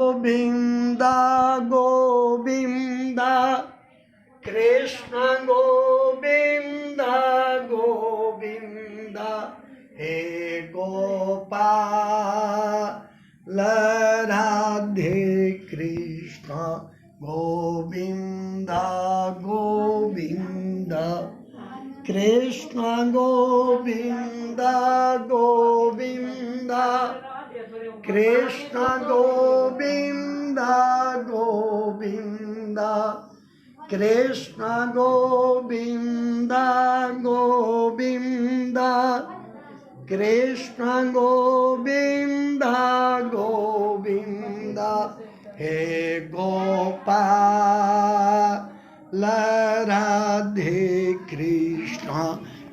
गोविंद गोविंद कृष्ण गोविंद गोविंद हे गोपाल राधे कृष्ण गोविंद गोविंद कृष्ण गोविंद गोविंद कृष्ण गोविंद गोविंद कृष्ण गोविंद गोविंद कृष्ण गोविंद गोविंद हे गोपाल राधे कृष्ण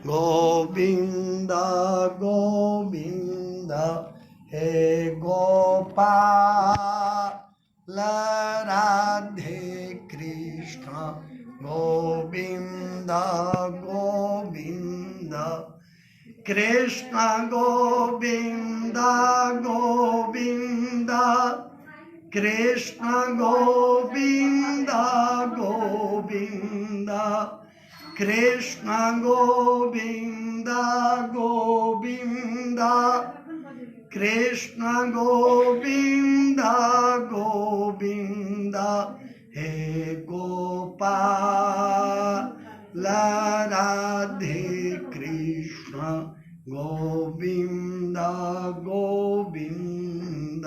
गोविंद गोविंद हे गोपाल राधे कृष्ण गोविंद गोविंद कृष्ण गोविंद गोविंद कृष्ण गोविंद गोविंद कृष्ण गोविंद गोविंद कृष्ण गोविंद गोविंद हे गोपाल राधे कृष्ण गोविंद गोविंद।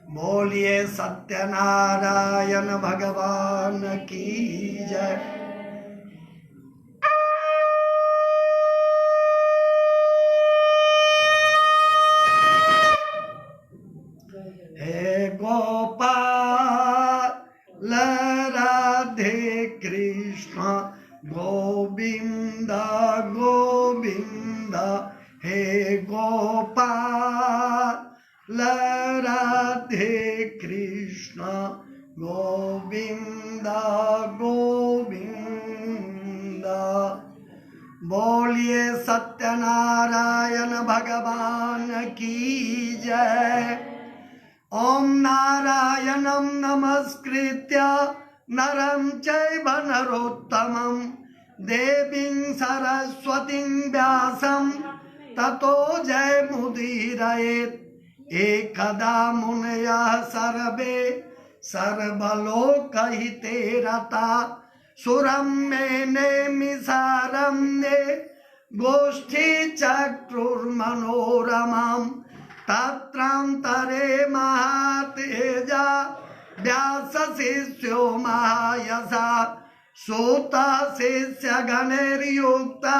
बोलिए सत्यनारायण भगवान की जय। हे गोपाल राधे कृष्ण गोविंद गोविंद हे गोपाल राधे कृष्ण गोविंद गोविंद। बोलिए सत्यनारायण भगवान की जय। ओम नारायणं नमस्कृत्य नरं चैव नरोत्तमं देवीं सरस्वतीं व्यासं ततो जयमुदीरयेत्। एकदा मुनयः सर्वे सर्वलोकहिते रता सुरं मेने मिसारम्ये गोष्ठी चक्रुर्मनोरमाम्। तत्रांतरे महातेजा व्यास शिष्यो महायशा सूत शिष्य गणैर्युक्ता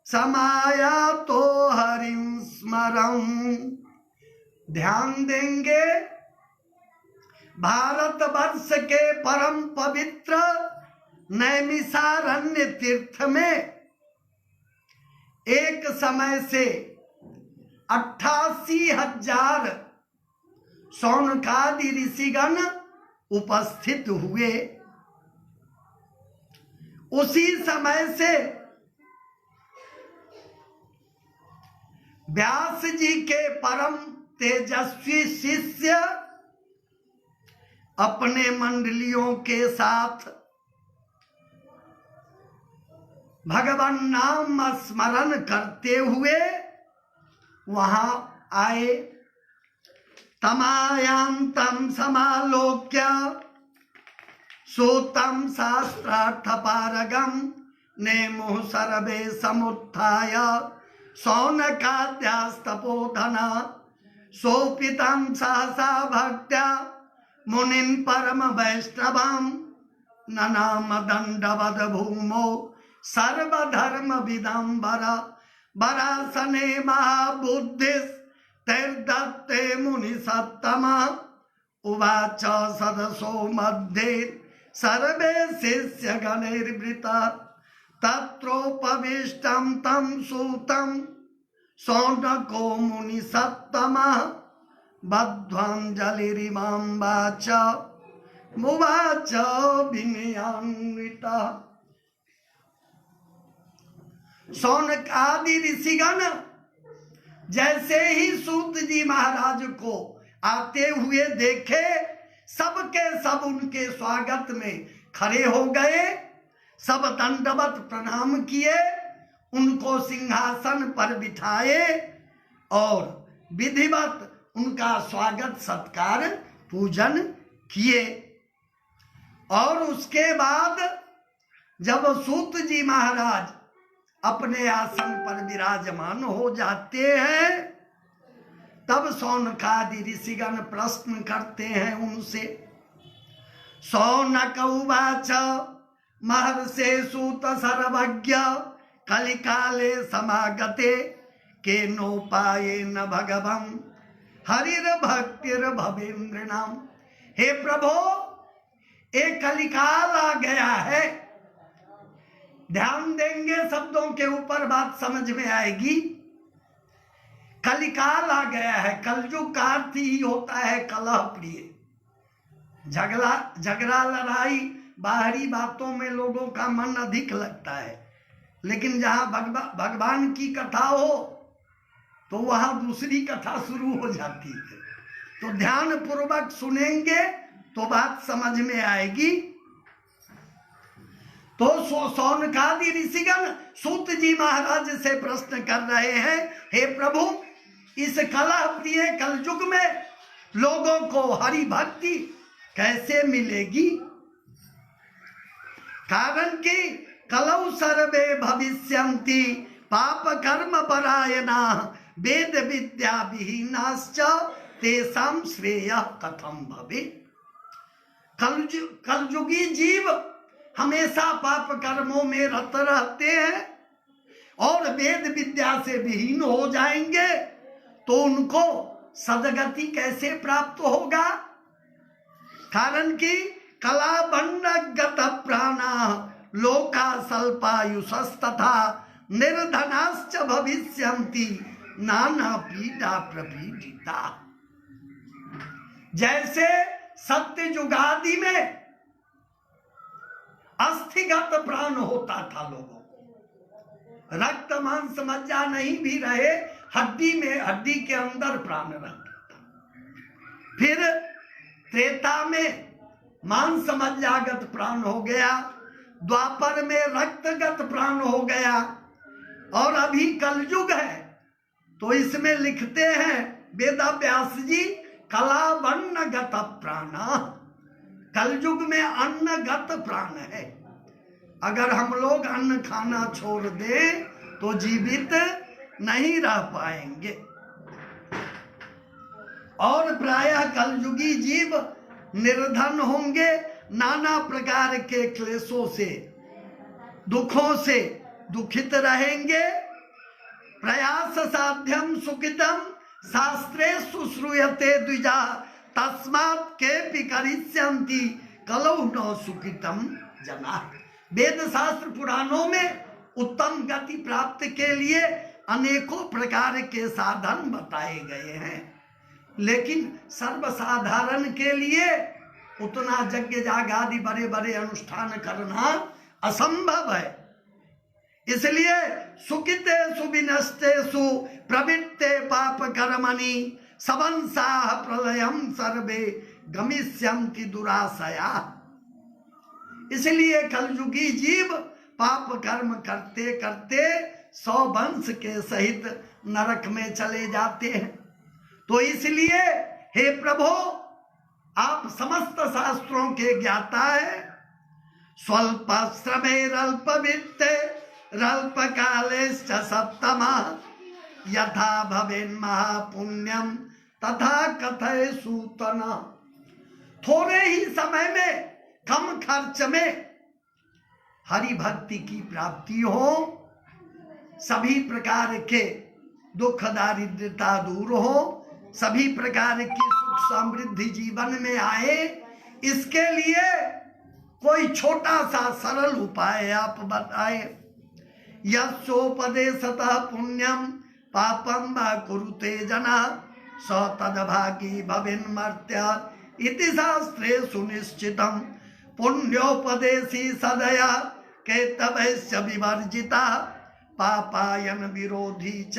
समायातो हरिं स्मरं। ध्यान देंगे भारतवर्ष के परम पवित्र नैमिषारण्य तीर्थ में एक समय से 88,000 शौनकादि ऋषिगण उपस्थित हुए। उसी समय से व्यास जी के परम तेजस्वी शिष्य अपने मंडलियों के साथ भगवान नाम स्मरण करते हुए वहां आए। तमायांतम समालोक्य सूतम शास्त्रार्थपारगम नेमुः सर्वे समुत्थाय शौनकाद्यास्तपोधना सोपितं सहसा भक्त्या मुनिन् परम वैष्णवं ननाम दंडवद भूमौ सर्वधर्म विदंबरा वरासने महाबुद्धिस् तैर्दत्ते मुनि सत्तमा उवाच सदसो मध्ये सर्वे शिष्य गणैर्वृता तत्रोपविष्टं तं सूतं शौनको मुनि सत्तमा बद्ध्वांजलिरिमां वाच मुवाच विनयान्विता। शौनक आदि ऋषिगण जैसे ही सूत जी महाराज को आते हुए देखे, सबके सब उनके स्वागत में खड़े हो गए। सब दंडवत प्रणाम किए, उनको सिंहासन पर बिठाए और विधिवत उनका स्वागत सत्कार पूजन किए। और उसके बाद जब सूत जी महाराज अपने आसन पर विराजमान हो जाते हैं, तब शौनकादि ऋषिगण प्रश्न करते हैं उनसे। शौनक उवाच महर्षे सूत सर्वज्ञ कलिकाले समागते केनोपायेन भगवं हरिर्भक्तिर्भवेन्द्रिणाम। हे प्रभु, एक कलिकाल आ गया है। ध्यान देंगे शब्दों के ऊपर, बात समझ में आएगी। कलिकाल आ गया है। कलयुग का अर्थ ही होता है कलह प्रिय, झगड़ा लड़ाई, बाहरी बातों में लोगों का मन अधिक लगता है, लेकिन जहां भगवान की कथा हो तो वहां दूसरी कथा शुरू हो जाती है। तो ध्यान पूर्वक सुनेंगे तो बात समझ में आएगी। तो शौनकादि ऋषिगण सूत जी महाराज से प्रश्न कर रहे हैं, हे प्रभु, इस कलह प्रिय कलयुग में लोगों को हरि भक्ति कैसे मिलेगी? कारण कि कलौ सर्वे भविष्यन्ति पाप कर्म परायणा वेद विद्या विहीनाश्च तेषां श्रेयः कथम भवेत्। कलयुगी जीव हमेशा पाप कर्मों में रत रहते हैं और वेद विद्या से विहीन हो जाएंगे, तो उनको सदगति कैसे प्राप्त होगा? कारण कि कलाबंधगत प्राणा लोका स्वल्पायुषस्तथा निर्धनाश्च भविष्यन्ति नाना पीड़ा प्रपीडिता। जैसे सत्य युगादि में अस्थिगत प्राण होता था लोगों को, रक्त मांस मज्जा नहीं भी रहे, हड्डी में, हड्डी के अंदर प्राण रहता था। फिर त्रेता में मांस मज्जागत प्राण हो गया, द्वापर में रक्तगत प्राण हो गया, और अभी कलयुग है तो इसमें लिखते हैं वेदव्यास जी, कलावन्नगत प्राण। कलयुग में अन्नगत प्राण है। अगर हम लोग अन्न खाना छोड़ दें तो जीवित नहीं रह पाएंगे। और प्रायः कलयुगी जीव निर्धन होंगे, नाना प्रकार के क्लेशों से, दुखों से दुखित रहेंगे। प्रयास साध्यम सुखितम शास्त्रे सुश्रूयते द्विजा तस्मात् केपि करिष्यन्ति कलौ न सुखितम जना। वेद शास्त्र पुराणों में उत्तम गति प्राप्त के लिए अनेकों प्रकार के साधन बताए गए हैं, लेकिन सर्वसाधारण के लिए उतना यज्ञ याग आदि बड़े बड़े अनुष्ठान करना असंभव है। इसलिए सुखिते सुविनष्टेषु प्रवृत्ते पाप कर्मणि सबंसाः प्रलयम सर्वे गमिष्यन्ति दुराशया। इसलिए कलयुगी जीव पाप कर्म करते करते 100 वंश के सहित नरक में चले जाते हैं। तो इसलिए हे प्रभु, आप समस्त शास्त्रों के ज्ञाता है। स्वल्प श्रमेरल्प वित्ते रल्प कालेश्च सप्तमा यथा भवेन् महापुण्यम तथा कथय सूतना। थोड़े ही समय में, कम खर्च में हरि भक्ति की प्राप्ति हो, सभी प्रकार के दुख दारिद्रता दूर हो, सभी प्रकार की सुख समृद्धि जीवन में आए, इसके लिए कोई छोटा सा सरल उपाय आप बताए। यस्योपदेशतः पुण्यम पापम वा कुरुते जना स तद्भागी भवेन्मर्त्य इति शास्त्रे सुनिश्चितम्। पुण्योपदेशी सदया केतवैश्च विवर्जिता पापायन विरोधी च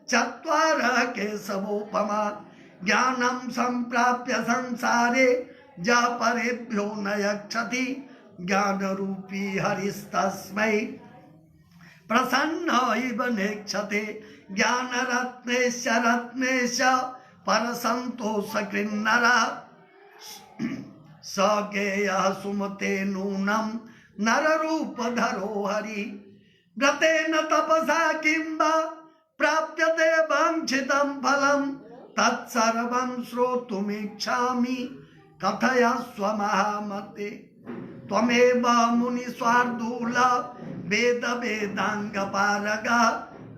चत्वारः केशवोपमा ज्ञानम संप्राप्य संसारे जा परेभ्यो न यक्षति ज्ञान रूपी हरिस्तस्मै प्रसन्न इव नेक्षते ज्ञान रत्नेश रत्नेश पर संतोष कृन्नर स गेय सुमते नूनम नर रूप धरो हरि व्रतेन तपसा किंबा प्राप्यते वांछितं फलम तत्सर्वं श्रोतुमिच्छामि कथयस्व महामते त्वमेव मुनिस्वार्दूल वेद वेदांग पारग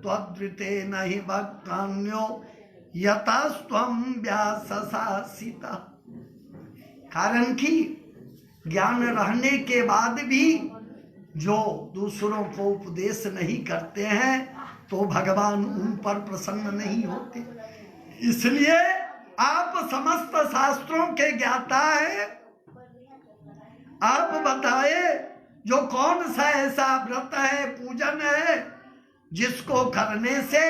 त्वद्वितेन हि भक्तान्यो यतस्त्वं व्यासशासिता। कारण कि ज्ञान रहने के बाद भी जो दूसरों को उपदेश नहीं करते हैं तो भगवान उन पर प्रसन्न नहीं होते। इसलिए आप समस्त शास्त्रों के ज्ञाता हैं, आप बताए जो कौन सा ऐसा व्रत है, पूजन है, जिसको करने से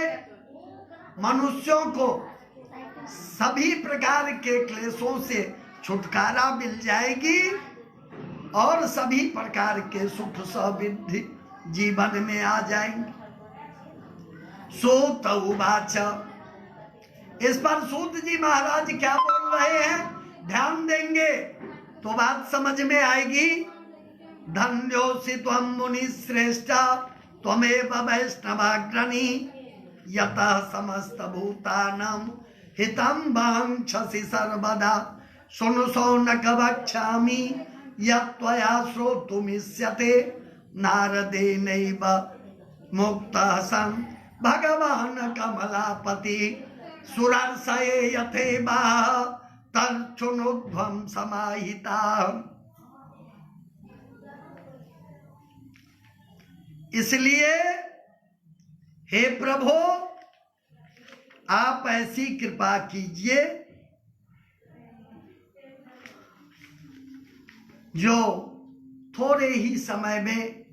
मनुष्यों को सभी प्रकार के क्लेशों से छुटकारा मिल जाएगी और सभी प्रकार के सुख समृद्धि जीवन में आ जाएंगे। सूत उवाच, इस पर सूत जी महाराज क्या बोल रहे हैं, ध्यान देंगे तो बात समझ में आएगी। धन्योसि त्वं मुनि श्रेष्ठ त्वमेव वैष्णवाग्रणी यतः समस्त भूतानां हितं वाञ्छसि सर्वदा शृणु शौनक वक्ष्यामि यत्त्वया श्रोतुमिष्यते नारदेनैव मुक्तः सन् भगवान् कमलापति सुरर्षये यथेवा तच्छृणुध्वं समाहिता। इसलिए हे प्रभु आप ऐसी कृपा कीजिए जो थोड़े ही समय में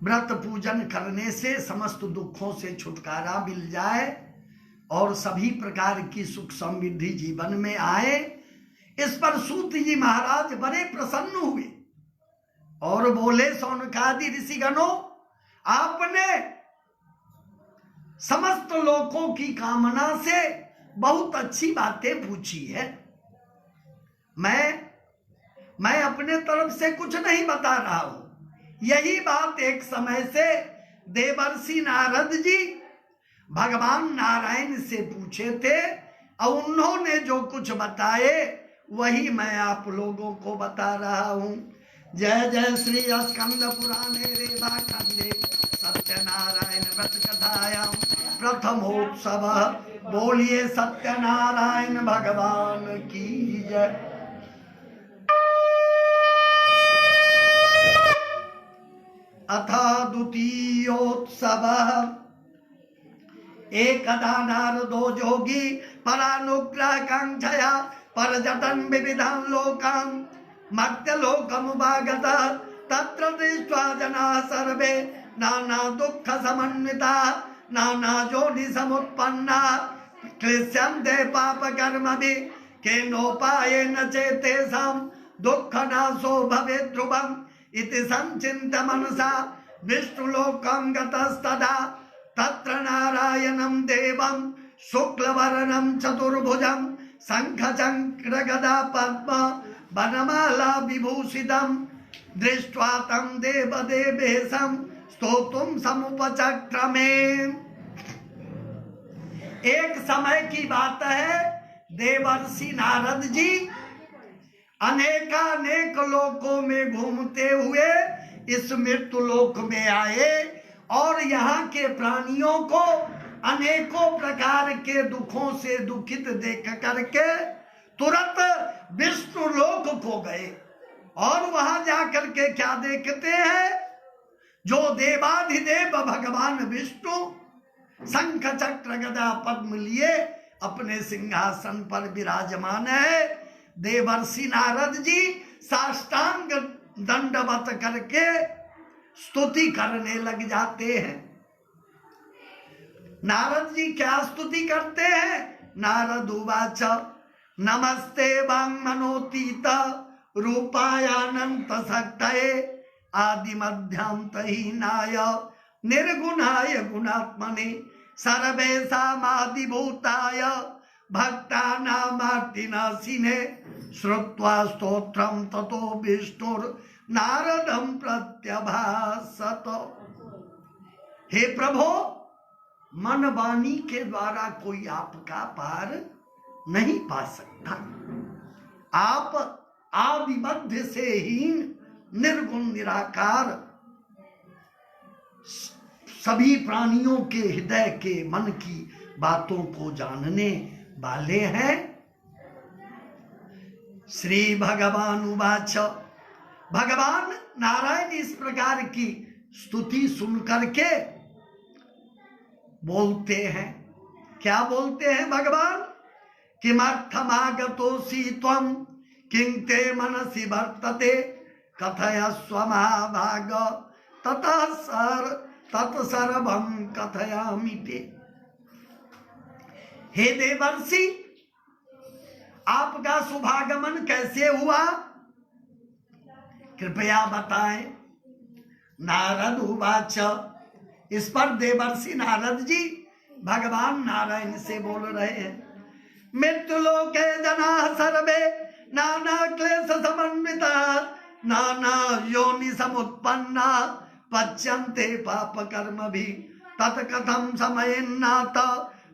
व्रत पूजन करने से समस्त दुखों से छुटकारा मिल जाए और सभी प्रकार की सुख समृद्धि जीवन में आए। इस पर सूत जी महाराज बड़े प्रसन्न हुए और बोले, शौनकादि ऋषिगणों, आपने समस्त लोगों की कामना से बहुत अच्छी बातें पूछी है। मैं अपने तरफ से कुछ नहीं बता रहा हूं। यही बात एक समय से देवर्षि नारद जी भगवान नारायण से पूछे थे और उन्होंने जो कुछ बताए वही मैं आप लोगों को बता रहा हूं। जय जय श्री स्कंद पुराणे रेवाखंडे सत्यनारायण व्रत कथायां प्रथमोत्सव। बोलिए सत्यनारायण भगवान की जय। अथ द्वितीयोत्सव। एकदा नारदो जोगी परानुग्रह कांक्षया परजतन विविधान लोकान् मर्त्यलोकमुपागतः तत्र दृष्ट्वा जनाः सर्वे नाना दुःख समन्विताः नाना जोनि समुत्पन्नाः क्लिश्यन्ते पापकर्मभिः केनोपायेन चेतेषां दुःखनाशो भवेत् ध्रुवम् इति संचिन्त्य मनसा विष्णुलोकं गतस्तदा तत्र नारायणं देवं शुक्लवर्णं चतुर्भुजं शङ्खचक्र गदा पद्म वनमाला विभूषितं दृष्ट्वा तं देवदेवेशं स्तोतुं समुपचक्रमे। एक समय की बात है, देवर्षि नारद जी अनेकानेक लोकों में घूमते हुए इस मृत्यु लोक में आए और यहाँ के प्राणियों को अनेकों प्रकार के दुखों से दुखित देख करके तुरंत विष्णु लोक को गए और वहां जाकर के क्या देखते हैं, जो देवाधिदेव भगवान विष्णु शंख चक्र गदा पद्म लिए अपने सिंहासन पर विराजमान है। देवर्षि नारद जी साष्टांग दंडवत करके स्तुति करने लग जाते हैं। नारद जी क्या स्तुति करते हैं, नारदुवाच नमस्ते वाङ्मनोतीत रूपायानंत शक्तये आदिमध्यांतहीनाय निर्गुणाय गुणात्मने सर्वेषामादिभूताय भक्तानामार्तिनाशिने श्रुत्वा स्तोत्रं ततो विष्णुर्नारदं प्रत्यभासत। हे प्रभु, मन वाणी के द्वारा कोई आपका पार नहीं पा सकता। आप आदि मध्य से हीन निर्गुण निराकार सभी प्राणियों के हृदय के मन की बातों को जानने वाले हैं। श्री भगवान उवाच, भगवान नारायण इस प्रकार की स्तुति सुन करके बोलते हैं। क्या बोलते हैं भगवान? किमर्थमागतोऽसि त्वं किं ते मनसि वर्तते कथयस्व महाभाग तत्सर्वं कथयामि ते। हे देवर्षि, आपका शुभागमन कैसे हुआ, कृपया बताएं। नारद उवाच, इस पर देवर्षि नारद जी भगवान नारायण से बोल रहे हैं। मृत्युलोके जना सर्वे नाना क्लेश समन्विता नाना योनि समुत्पन्ना पच्यन्ते पाप कर्म भी तत्कथम समयेन्नाथ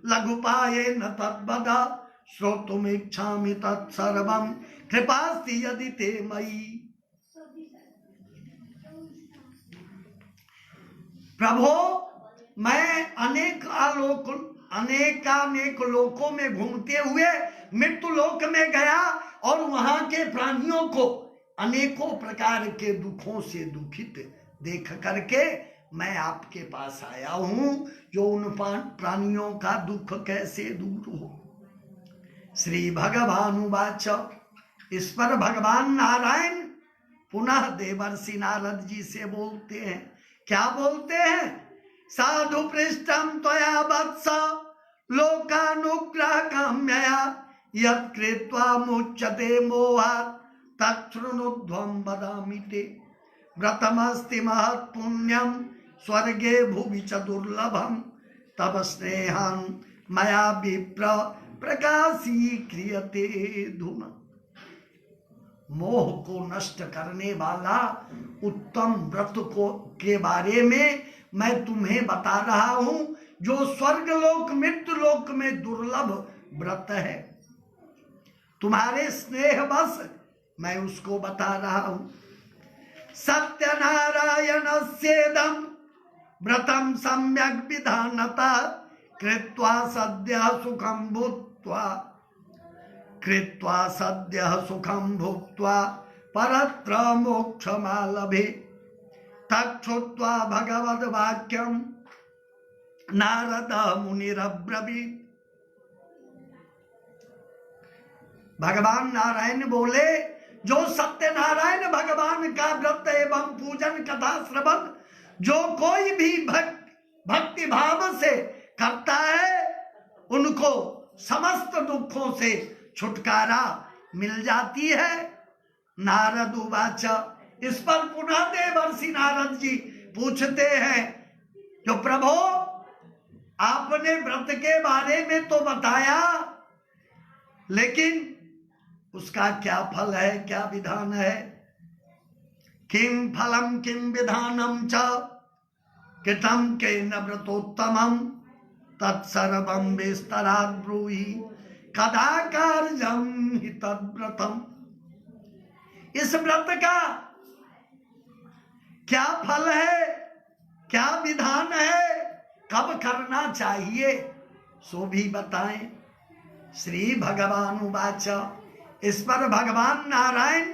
लघुपायेन तद्वद श्रोतुमिच्छामि तत्सर्वं कृपास्ति यदि ते मयि। प्रभो, मैं अनेक लोकों में घूमते हुए मृत्यु लोक में गया और वहां के प्राणियों को अनेकों प्रकार के दुखों से दुखित देख करके मैं आपके पास आया हूं, जो उन प्राणियों का दुख कैसे दूर हो। श्री भगवान उवाच, इस पर भगवान नारायण पुनः देवर्षि नारद जी से बोलते हैं। क्या बोलते हैं? साधु पृष्ठम त्वया वत्स लोकानुग्रह काम्यया यत् कृत्वा मुच्यते मोहात् तच्छृणुध्वं वदामि ते। व्रतमस्ति महत् पुण्यं स्वर्गे भुवि च दुर्लभं तव स्नेहान् मया विप्र प्रकाशीक्रियते धुना। मोह को नष्ट करने वाला उत्तम व्रत के बारे में मैं तुम्हें बता रहा हूं, जो स्वर्ग लोक मृत्यु लोक में दुर्लभ व्रत है। तुम्हारे स्नेह बस मैं उसको बता रहा हूं। सत्यनारायणस्येदं व्रतं सम्यक् विधानता कृत्वा सद्यः सुखं भुक्त्वा परत्र मोक्षमालभे। तच्छ्रुत्वा भगवद्वाक्यं नारद मुनिरब्रवीत्। भगवान नारायण बोले, जो सत्यनारायण भगवान का व्रत एवं पूजन कथा श्रवण जो कोई भी भक्ति भाव से करता है, उनको समस्त दुखों से छुटकारा मिल जाती है। नारद उवाच, इस पर पुनः देवर्षि नारद जी पूछते हैं, जो प्रभु आपने व्रत के बारे में तो बताया, लेकिन उसका क्या फल है, क्या विधान है? किम फलम किम विधानम च कृतं केन व्रतोत्तमं तत्सर्वं विस्तरात् ब्रूहि कदा कार्यं हि तद्व्रतम्। इस व्रत का क्या फल है, क्या विधान है, कब करना चाहिए, सो भी बताएं। श्री भगवान उवाच, इस पर भगवान नारायण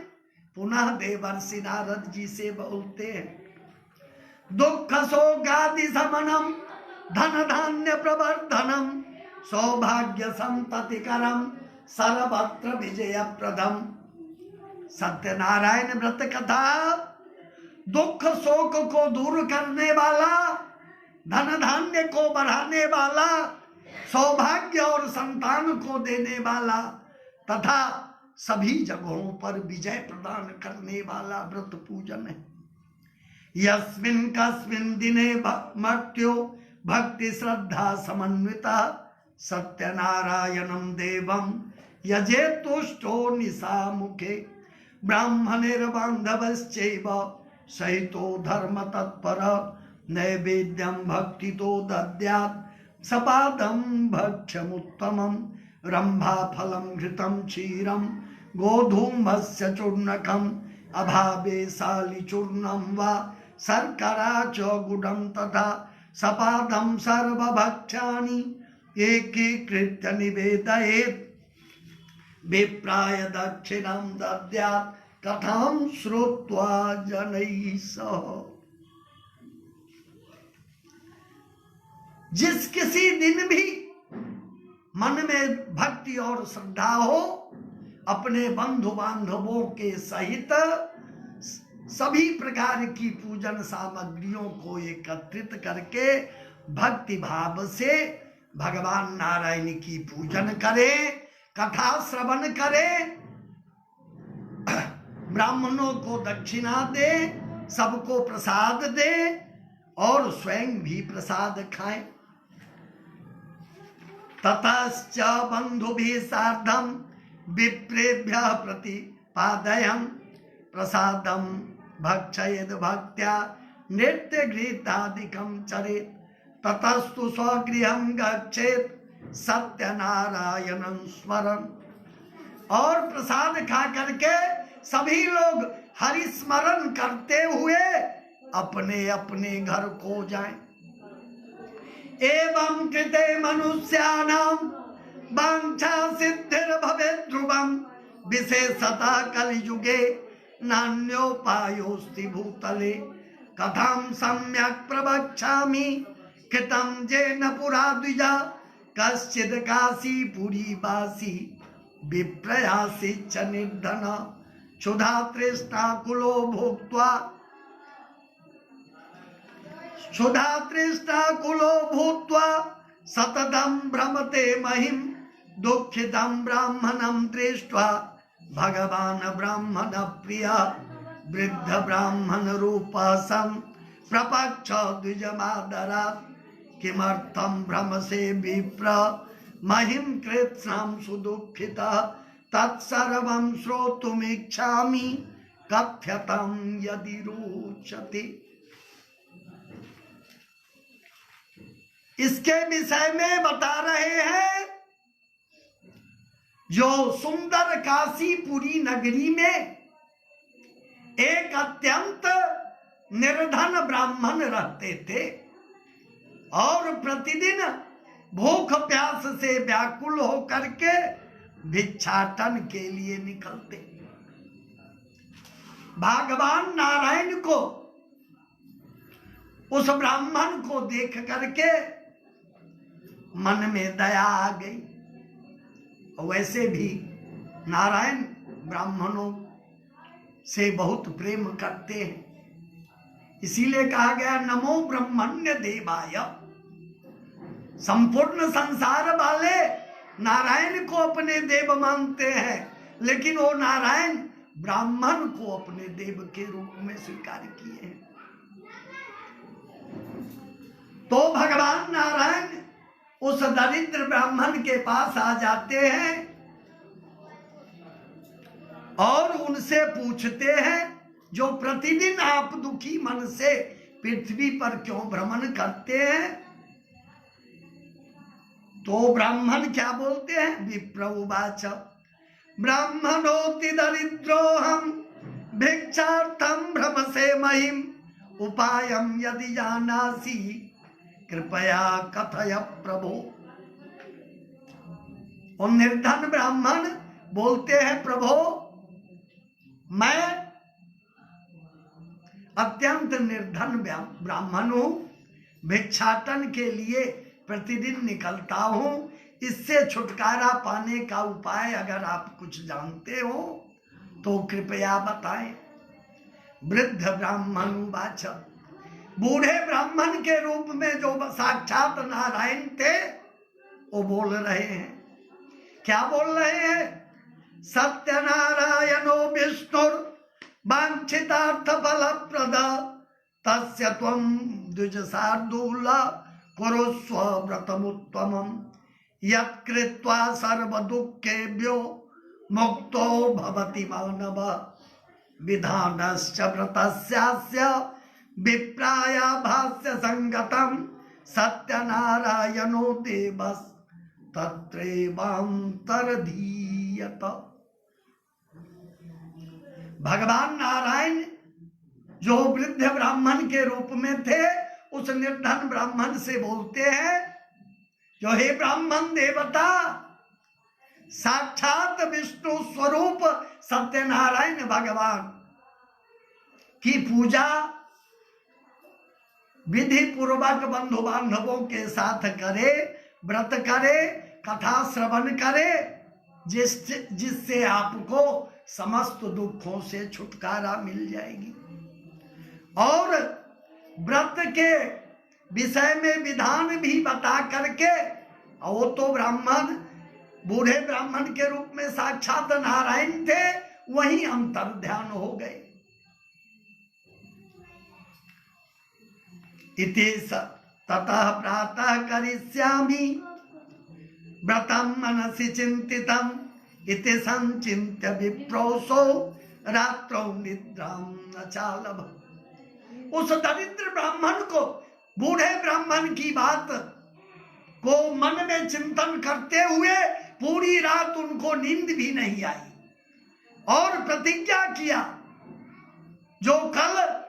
पुनः देवर्षि नारद जी से बोलते हैं। दुख शोकादि शमनम धन धान्य प्रवर्धनम सौभाग्य संततिकरम सर्वत्र विजय प्रदम। सत्यनारायण व्रत कथा दुख शोक को दूर करने वाला, धन धान्य को बढ़ाने वाला सौभाग्य और संतान को देने वाला तथा सभी जगहों पर विजय प्रदान करने वाला व्रत पूजन है। यस्मिन् कस्मिन् दिने मर्त्यो भक्ति श्रद्धा समन्विता सत्यनारायणं देवं यजे तुष्टो निशा मुखे ब्राह्मणैर्बान्धवश्चैव सहितो धर्म तत्पर नैवेद्यं भक्तितो दद्यात् सपादं भक्ष्यमुत्तमं रम्भाफलं घृतं क्षीरं गोधूमस्य चूर्णकम् अभावे शालिचूर्णं वा शर्करा च गुडं तथा सपादं सर्वभक्ष्याणि एकीकृत्य निवेदयेत् विप्राय दक्षिणं दद्यात् कथां श्रुत्वा जनैः सह। जिस किसी दिन भी मन में भक्ति और श्रद्धा हो अपने बंधु बांधवों के सहित सभी प्रकार की पूजन सामग्रियों को एकत्रित करके भक्ति भाव से भगवान नारायण की पूजन करें, कथा श्रवण करें, ब्राह्मणों को दक्षिणा दे, सबको प्रसाद दे और स्वयं भी प्रसाद खाएं। ततश्च बंधुभिः सार्धं विप्रेभ्यः प्रतिपादयन् प्रसादं भक्षयेद् भक्त्या नृत्यगीतादिकं चरेत् ततस्तु स्वगृहं गच्छेत् सत्यनारायणं स्मरन्। और प्रसाद खा करके सभी लोग हरि स्मरण करते हुए अपने अपने घर को जाएं। एवं कृते मनुष्याणां वाञ्छा सिद्धिर्भवेत् ध्रुवं विशेषतः कलियुगे नान्योपायोऽस्ति भूतले कथां सम्यक् प्रवक्ष्यामि कृतं येन पुरा द्विजा कश्चित् काशीपुरीवासी विप्रयासीच्च निर्धन क्षुधा तृष्णाकुलो भूत्वा सततं भ्रमते महिं दुःखितं ब्राह्मणं दृष्ट्वा भगवान् ब्राह्मण प्रिया वृद्ध ब्राह्मण रूपः सं प्रपक्ष द्विजमादरात् किमर्थं भ्रमसे विप्र महिं कृत्स्नं सुदुःखितः तत्सर्वं श्रोतुमिच्छामि कथ्यतं यदि रोचते। इसके विषय में बता रहे हैं जो सुंदर काशीपुरी नगरी में एक अत्यंत निर्धन ब्राह्मण रहते थे और प्रतिदिन भूख प्यास से व्याकुल होकर के भिक्षाटन के लिए निकलते। भगवान नारायण को उस ब्राह्मण को देख करके मन में दया आ गई। वैसे भी नारायण ब्राह्मणों से बहुत प्रेम करते हैं, इसीलिए कहा गया नमो ब्रह्मण्य देवाय। संपूर्ण संसार वाले नारायण को अपने देव मानते हैं, लेकिन वो नारायण ब्राह्मण को अपने देव के रूप में स्वीकार किए हैं। तो भगवान नारायण उस दरिद्र ब्राह्मण के पास आ जाते हैं और उनसे पूछते हैं जो प्रतिदिन आप दुखी मन से पृथ्वी पर क्यों भ्रमण करते हैं। तो ब्राह्मण क्या बोलते हैं, विप्र उवाच ब्राह्मणोति दरिद्रोऽहं भिक्षार्थं भ्रमसे महिम् उपायं यदि जानासि कृपया कथय प्रभो। और निर्धन ब्राह्मण बोलते हैं प्रभो मैं अत्यंत निर्धन ब्राह्मण हूं, भिक्षाटन के लिए प्रतिदिन निकलता हूं, इससे छुटकारा पाने का उपाय अगर आप कुछ जानते हो तो कृपया बताएं। वृद्ध ब्राह्मण उवाच बूढ़े ब्राह्मण के रूप में जो साक्षात नारायण थे वो बोल रहे हैं। क्या बोल रहे हैं? सत्यनारायणो विष्णुर वांछितार्थ फलप्रद तस्य त्वं द्विज शार्दूल कुरुस्व व्रतमुत्तमम् यत्कृत्वा सर्व दुःखेभ्यो मुक्तो भवति मानव विधानश्च व्रतस्यास्य विप्राय भाष्य संगतम् सत्यनारायणो देवस् तत्रैवान्तर्धीयत। भगवान नारायण जो वृद्ध ब्राह्मण के रूप में थे, उस निर्धन ब्राह्मण से बोलते हैं, जो हे ब्राह्मण देवता, साक्षात विष्णु स्वरूप सत्यनारायण भगवान की पूजा विधि पूर्वक बंधु बांधवों के साथ करे, व्रत करे, कथा श्रवण करे, जिससे आपको समस्त दुखों से छुटकारा मिल जाएगी। और व्रत के विषय में विधान भी बता करके, और वो तो ब्राह्मण, बूढ़े ब्राह्मण के रूप में साक्षात नारायण थे, वहीं अंतर ध्यान हो गए। इति ततः प्रातः करिष्यामि व्रतं मनसि चिंतितम् इति संचिन्त्य विप्रोसो रात्रौ निद्रां न चालभ। उस दरिद्र ब्राह्मण को, बूढ़े ब्राह्मण की बात को मन में चिंतन करते हुए पूरी रात उनको नींद भी नहीं आई, और प्रतिज्ञा किया, जो कल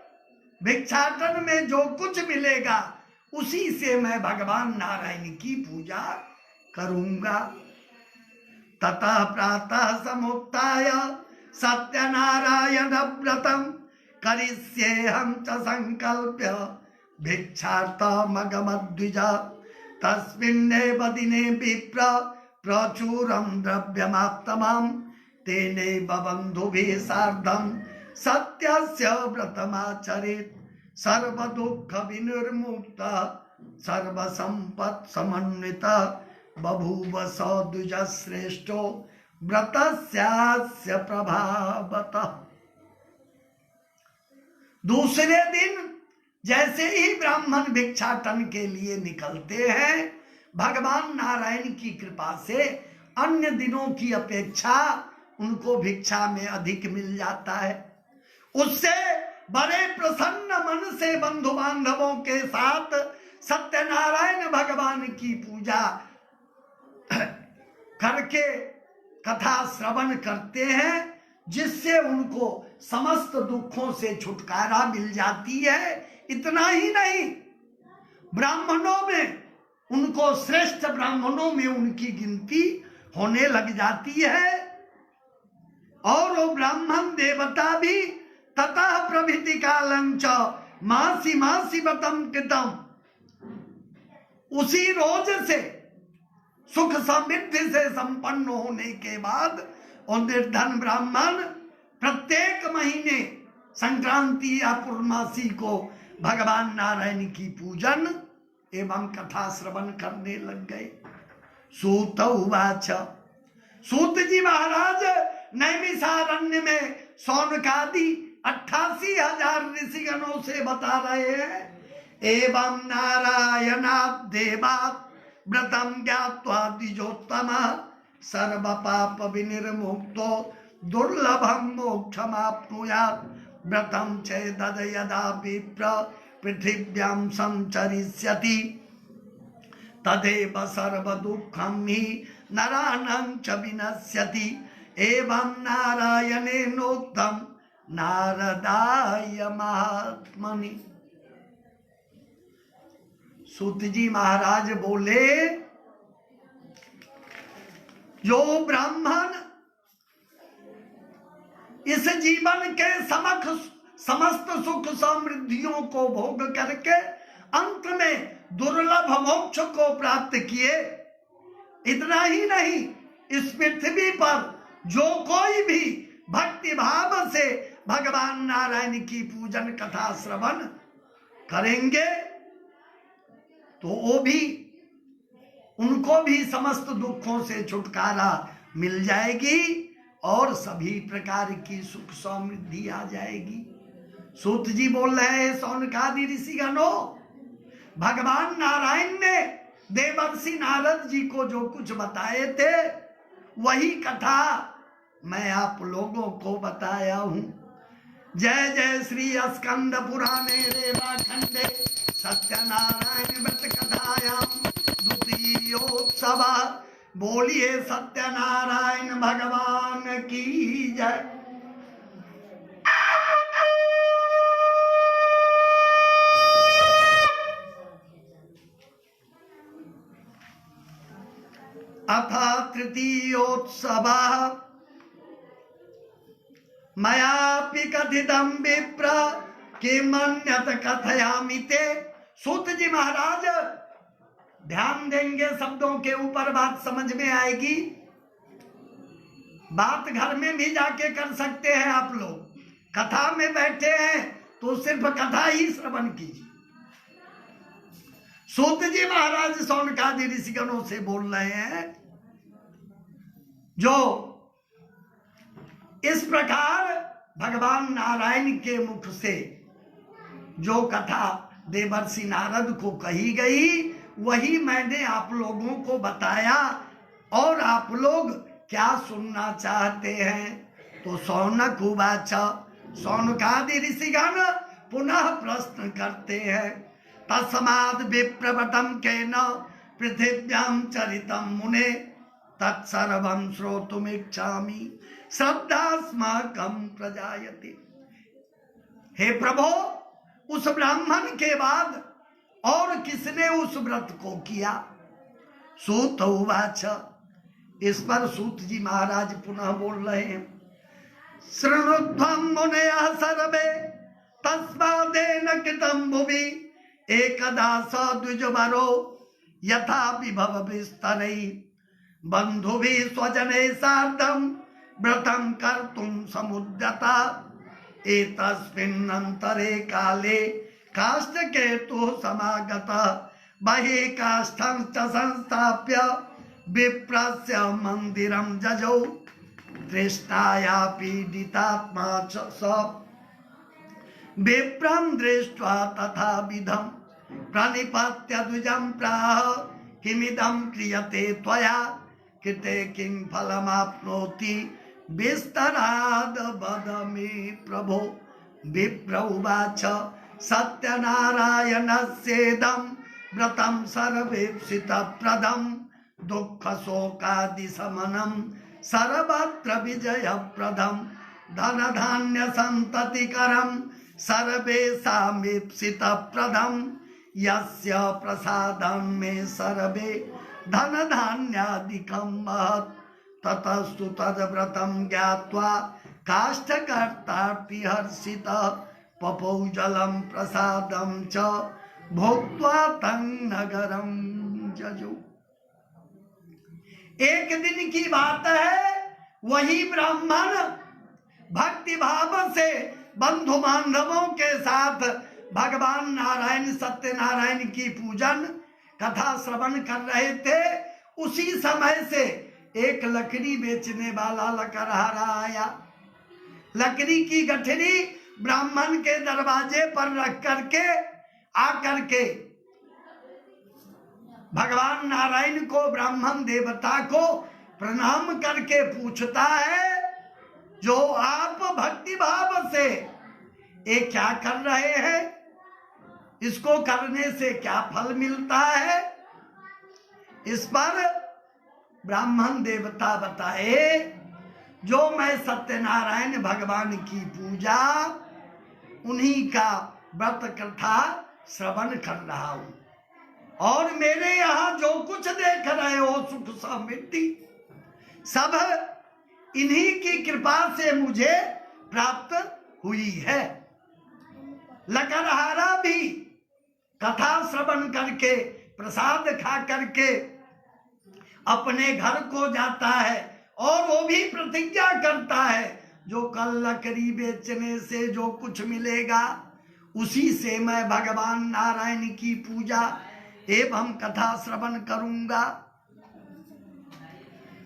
भिक्षाटन में जो कुछ मिलेगा उसी से मैं भगवान नारायण की पूजा करूंगा। ततः प्रातः समुत्थाय सत्यनारायण व्रतम करिष्येऽहं च संकल्प्य भिक्षार्थमगमद्विज तस्मिन्नेव दिने विप्र प्रचुरं द्रव्यमाप्तमं तेनैव बन्धुभिः सार्धं सत्यस्य व्रतमाचरेत् सर्वदुःख विनिर्मुक्तः सर्वसम्पत् समन्वितः बभूव स द्विज श्रेष्ठो व्रतस्यास्य प्रभावतः। दूसरे दिन जैसे ही ब्राह्मण भिक्षाटन के लिए निकलते हैं, भगवान नारायण की कृपा से अन्य दिनों की अपेक्षा उनको भिक्षा में अधिक मिल जाता है। उससे बड़े प्रसन्न मन से बंधु बांधवों के साथ सत्यनारायण भगवान की पूजा करके कथा श्रवण करते हैं, जिससे उनको समस्त दुखों से छुटकारा मिल जाती है। इतना ही नहीं, ब्राह्मणों में उनको श्रेष्ठ ब्राह्मणों में उनकी गिनती होने लग जाती है, और वो ब्राह्मण देवता भी ततः प्रभृति कालंच मासी मासी व्रतम कृतम, उसी रोज से सुख समृद्धि से संपन्न होने के बाद और निर्धन ब्राह्मण प्रत्येक महीने संक्रांति या पूर्णमासी को भगवान नारायण की पूजन एवं कथा श्रवण करने लग गए। सूत उवाच, सूत जी महाराज नैमिषारण्य में सौनकादि 88,000 ऋषिगणों से बता रहे हैं। एवं नारायणात् देवात् व्रतम ज्ञात्वा द्विजोत्तमः सर्व पाप विनिर्मुक्तो दुर्लभम मोक्षमाप्नुयात् व्रतम चेदद यदा विप्र पृथिव्यां संचरिष्यति तदेव सर्व दुःखं हि नराणां च विनश्यति एवं नारायणेनोक्तं नारदाय महात्मनि। सूत जी महाराज बोले, जो ब्राह्मण इस जीवन के समस्त सुख समृद्धियों को भोग करके अंत में दुर्लभ मोक्ष को प्राप्त किए, इतना ही नहीं, इस पृथ्वी पर जो कोई भी भक्ति भाव से भगवान नारायण की पूजन कथा श्रवण करेंगे तो वो भी उनको भी समस्त दुखों से छुटकारा मिल जाएगी और सभी प्रकार की सुख समृद्धि आ जाएगी। सूत जी बोल रहे हैं, सौनकादि ऋषिगणों, भगवान नारायण ने देवर्षि नारद जी को जो कुछ बताए थे वही कथा मैं आप लोगों को बताया हूं। जय जय श्री स्कंद पुराणे रेवा खंडे सत्यनारायण व्रत कथायाम द्वितीयोत्सव। बोलिए सत्यनारायण भगवान की जय। अथ तृतीयोत्सव मयापि कथितं विप्र किमन्यत कथयामि ते। सूत जी महाराज ध्यान देंगे, शब्दों के ऊपर बात समझ में आएगी। बात घर में भी जाके कर सकते हैं आप लोग। कथा में बैठे हैं तो सिर्फ कथा ही श्रवण कीजिए। सूत जी महाराज सौनकादि ऋषिगणों से बोल रहे हैं, जो इस प्रकार भगवान नारायण के मुख से जो कथा देवर्षि नारद को कही गई वही मैंने आप लोगों को बताया। और आप लोग क्या सुनना चाहते हैं? तो सौनक उवाच, सौनकादि ऋषिगण पुनः प्रश्न करते हैं। तस्माद् विप्रवटं केन पृथिव्यां चरितं मुने तत्सर्वं श्रोतुमिच्छामि श्रद्धास्माकं प्रजायते। हे प्रभु, उस ब्राह्मण के बाद और किसने उस व्रत को किया? सूत उवाच, इस पर सूत जी महाराज पुनः बोल रहे हैं, शृणुध्वं मुनयः सर्वे तस्मादेन कृतं भुवि एकदा स द्विजवरो यथा विभव विस्तरै बन्धुभिः स्वजनैः सार्धं व्रतं कर्तुं समुद्यता। एतस्मिन्नन्तरे काले काष्ठकेतुः समागतः बहिः काष्ठं च संस्थाप्य विप्रस्य मन्दिरं जजौ। तृष्णाया पीडितात्मा च स विप्रं दृष्ट्वा तथा विधं प्रणिपत्य द्विजं प्राह, किमिदं क्रियते त्वया कृते किं फलमाप्नोति विस्तराद वद मे प्रभो। विप्र उवाच, सत्यनारायणस्येदं व्रतं सर्वेप्सितप्रदं दुःखशोकादिशमनं सर्वत्र विजयप्रदं धनधान्यसन्ततिकरं सर्वेषामीप्सितप्रदं यस्य प्रसादं मे सर्वे धनधान्यादिकं महत्। ततस्तु तद्व्रतं ज्ञात्वा काष्ठकर्तापि हर्षितः पपौ जलं प्रसादं च भोक्त्वा तं नगरं जजौ। एक दिन की बात है, वही ब्राह्मण भक्ति भाव से बंधु बांधवों के साथ भगवान नारायण सत्यनारायण की पूजन कथा श्रवण कर रहे थे। उसी समय से एक लकड़ी बेचने वाला लकड़हारा आया। लकड़ी की गठरी ब्राह्मण के दरवाजे पर रख करके आकर के भगवान नारायण को, ब्राह्मण देवता को प्रणाम करके पूछता है, जो आप भक्ति भाव से ये क्या कर रहे हैं, इसको करने से क्या फल मिलता है? इस पर ब्राह्मण देवता बताए, जो मैं सत्यनारायण भगवान की पूजा उन्हीं का व्रत कथा श्रवण कर रहा हूं, और मेरे यहाँ जो कुछ देख रहे हो सुख समृद्धि सब इन्हीं की कृपा से मुझे प्राप्त हुई है। लकड़हारा भी कथा श्रवण करके प्रसाद खा करके अपने घर को जाता है, और वो भी प्रतिज्ञा करता है, जो कल लकड़ी बेचने से जो कुछ मिलेगा उसी से मैं भगवान नारायण की पूजा एवं कथा श्रवण करूंगा।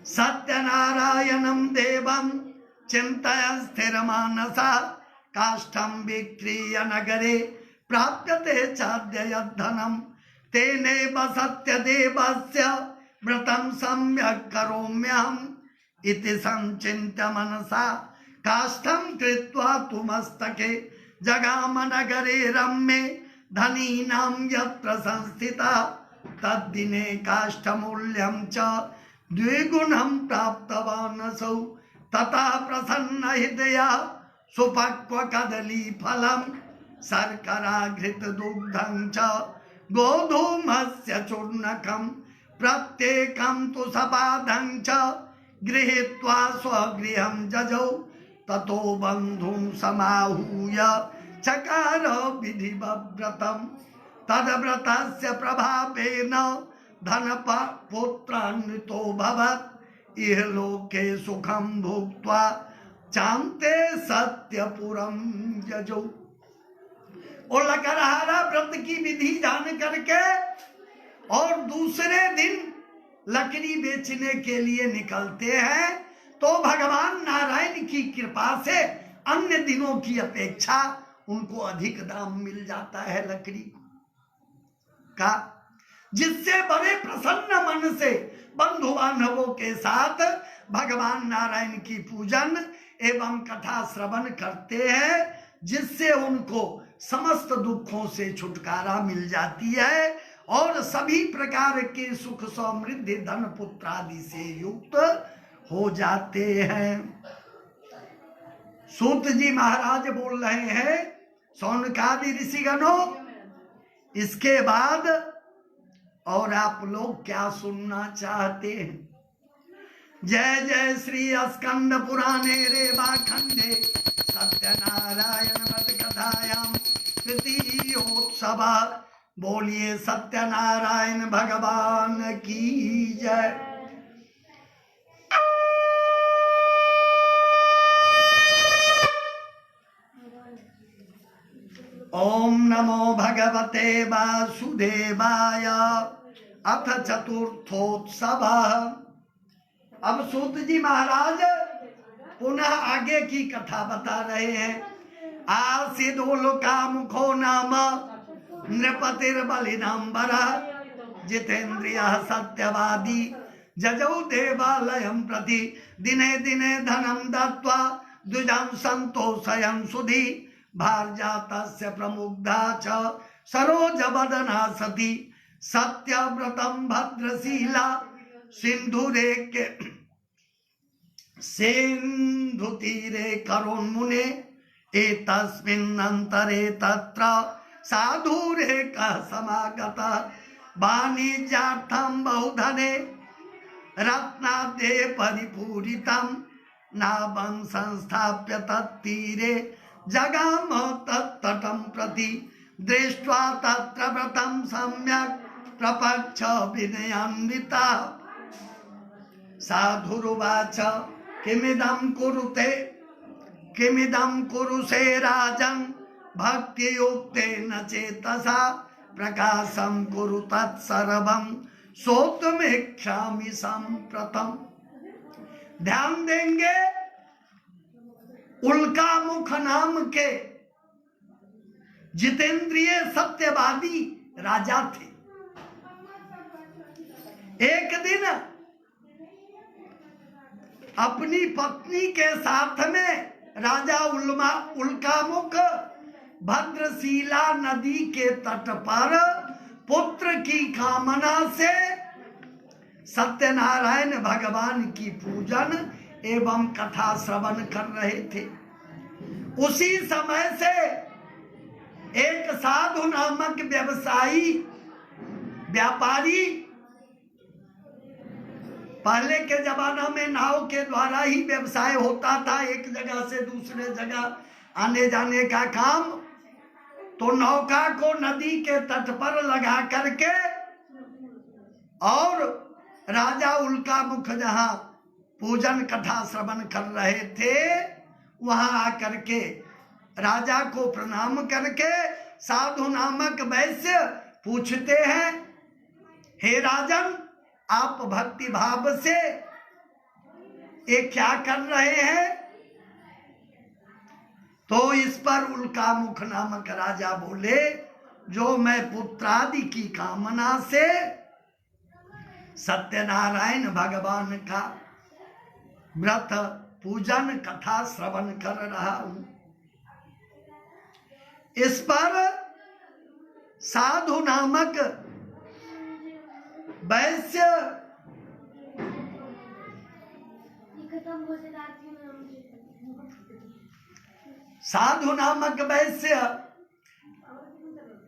सत्यनारायणं देवं चिन्तय स्थिरमानसा काष्ठं विक्रीय नगरे प्राप्यते चाद्य यद्धनम् तेनैव सत्यदेवस्य व्रतं सम्यक् करोम्यहम् इति संचिन्त्य मनसा काष्ठं कृत्वा तु मस्तके जगाम नगरे रम्ये धनीनां यत्र संस्थिता तद्दिने काष्ठमूल्यं च द्विगुणं प्राप्तवान् असौ तथा प्रसन्न हृदया सुपक्व कदली फलं शर्करा घृत दुग्धं च गोधूमस्य चूर्णकं प्रत्येकं तु सपादं च गृहीत्वा स्वगृहं जजौ ततो बन्धुं समाहूय चकार विधिव्रतं तद्व्रतस्य प्रभावेन धनपुत्रान्वितो भवत् इह लोके सुखं भुक्त्वा चान्ते सत्यपुरं यजौ। और लकड़हारा व्रत की विधि जान करके और दूसरे दिन लकड़ी बेचने के लिए निकलते हैं तो भगवान नारायण की कृपा से अन्य दिनों की अपेक्षा उनको अधिक दाम मिल जाता है लकड़ी का, जिससे बड़े प्रसन्न मन से बंधु बांधवों के साथ भगवान नारायण की पूजन एवं कथा श्रवण करते हैं, जिससे उनको समस्त दुखों से छुटकारा मिल जाती है और सभी प्रकार के सुख समृद्धि धन पुत्र आदि से युक्त हो जाते हैं। सूत जी महाराज बोल रहे हैं, सौनकादि ऋषिगणों, इसके बाद और आप लोग क्या सुनना चाहते हैं? जय जय श्री स्कंद पुराणे रेवा खंडे सत्यनारायण व्रत कथायां तृतीयोत्सव। बोलिए सत्यनारायण भगवान की जय। ओम नमो भगवते वासुदेवाय। अथ चतुर्थोत्सव। अब सूत जी महाराज पुनः आगे की कथा बता रहे हैं। आसीदोलुका मुखो नाम नृपतिर्बलिनाम्बर जितेन्द्रिय सत्यवादी जजौ देवालयं प्रति दिने दिने धनं दत्त्वा द्विजं संतोषयन् सुधी भारजातस्य प्रमुग्धा च सरोजवदना सती सत्यव्रतं भद्रशीला सिन्धुतीरे करोन्मुने एतस्मिन्नन्तरे तत्र साधुरेकः समागतः वाणिज्यार्थं बहुधने रत्नाद्ये परिपूरितं नावं संस्थाप्य तत्तीरे जगाम तत्तटं प्रति दृष्ट्वा तत्र व्रतं सम्यक् प्रपच्छ विनयान्विता। साधुरुवाच किमिदं कुरुते किमिदं कुरुषे राजन् भक्तियुक्तेन चेतसा प्रकाशं कुरु तत्सर्वं सोत्तमेक्षामि सम्प्रतम्। ध्यान देंगे, उल्कामुख नाम के जितेंद्रिय सत्यवादी राजा थे। एक दिन अपनी पत्नी के साथ में राजा उल्कामुख भद्रशीला नदी के तट पर पुत्र की कामना से सत्यनारायण भगवान की पूजन एवं कथा श्रवण कर रहे थे। उसी समय से एक साधु नामक व्यवसायी व्यापारी, पहले के जमाना में नाव के द्वारा ही व्यवसाय होता था, एक जगह से दूसरे जगह आने जाने का काम, तो नौका को नदी के तट पर लगा करके और राजा उल्कामुख जहां पूजन कथा श्रवण कर रहे थे वहां आकर के राजा को प्रणाम करके साधु नामक वैश्य पूछते हैं, हे राजन, आप भक्ति भाव से ये क्या कर रहे हैं? तो इस पर उल्कामुख नामक राजा बोले, जो मैं पुत्रादि की कामना से सत्यनारायण भगवान का व्रत पूजन कथा श्रवण कर रहा हूं। इस पर साधु नामक वैश्य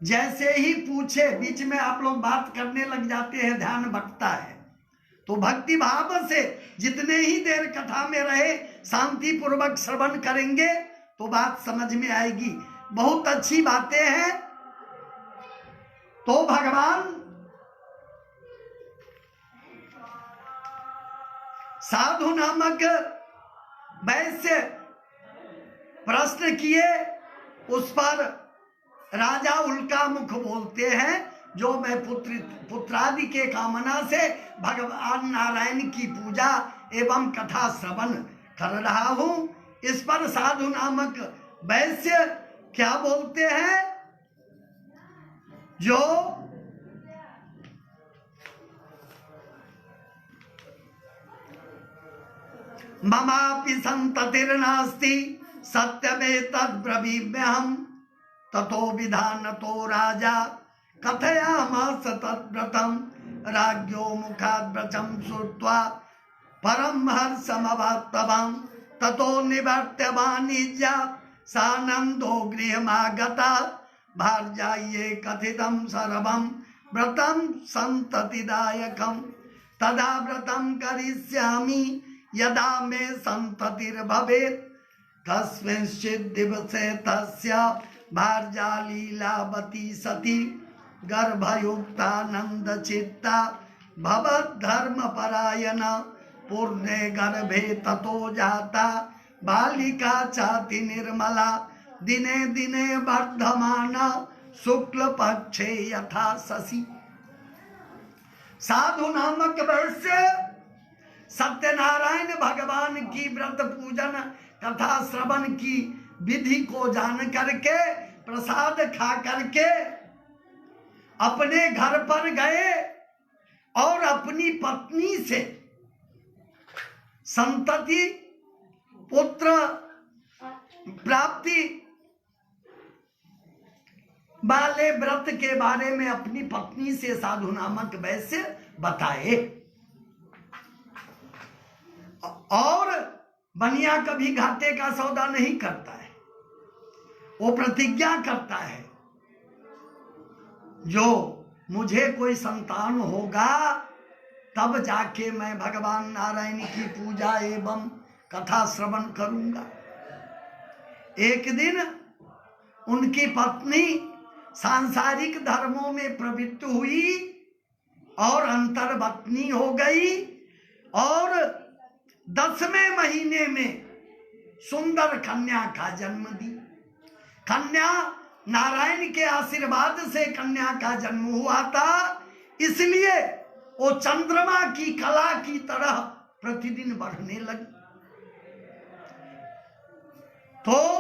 जैसे ही पूछे, बीच में आप लोग बात करने लग जाते हैं, ध्यान भटकता है, तो भक्ति भाव से जितने ही देर कथा में रहे शांति पूर्वक श्रवण करेंगे तो बात समझ में आएगी। बहुत अच्छी बातें हैं। तो भगवान साधु नामक वैश्य प्रश्न किए, उस पर राजा उल्कामुख बोलते हैं, जो मैं पुत्रादि के कामना से भगवान नारायण की पूजा एवं कथा श्रवण कर रहा हूं। इस पर साधु नामक वैश्य क्या बोलते हैं? जो ममापि संततिर्नास्ति सत्यमेतद्ब्रवीम्यहम् ततो विधानतो राजा कथयामास तद्व्रतम् राज्ञो मुखाद् व्रतं श्रुत्वा परम हर्षमवाप्तवान् ततो निवर्त्य वाणिज्यात् सानन्दो गृहमागता भार्यायै कथितं सर्वं व्रतं सन्ततिदायकं तदा व्रतं करिष्यामि यदा मे सन्ततिर्भवेत् कस्मिंश्चित् दिवसे तस्य भार्या लीलावती सती गर्भयुक्तानन्दचित्ता भवद्धर्मपरायण पूर्णे गर्भे ततो जाता बालिका चाति निर्मला दिने दिने वर्धमाना शुक्ल पक्षे यथा शशि। साधु नामक वैश्य सत्यनारायण भगवान की व्रत पूजन कथा श्रवण की विधि को जान करके प्रसाद खा करके अपने घर पर गए और अपनी पत्नी से संतति पुत्र प्राप्ति वाले व्रत के बारे में अपनी पत्नी से साधु नामक वैश्य बताए। और बनिया कभी घाटे का सौदा नहीं करता है, वो प्रतिज्ञा करता है, जो मुझे कोई संतान होगा तब जाके मैं भगवान नारायण की पूजा एवं कथा श्रवण करूंगा। एक दिन उनकी पत्नी सांसारिक धर्मों में प्रवृत्त हुई और अंतर्पत्नी हो गई और 10वें महीने में सुंदर कन्या का जन्म दी। कन्या नारायण के आशीर्वाद से कन्या का जन्म हुआ था, इसलिए वो चंद्रमा की कला की तरह प्रतिदिन बढ़ने लगी। तो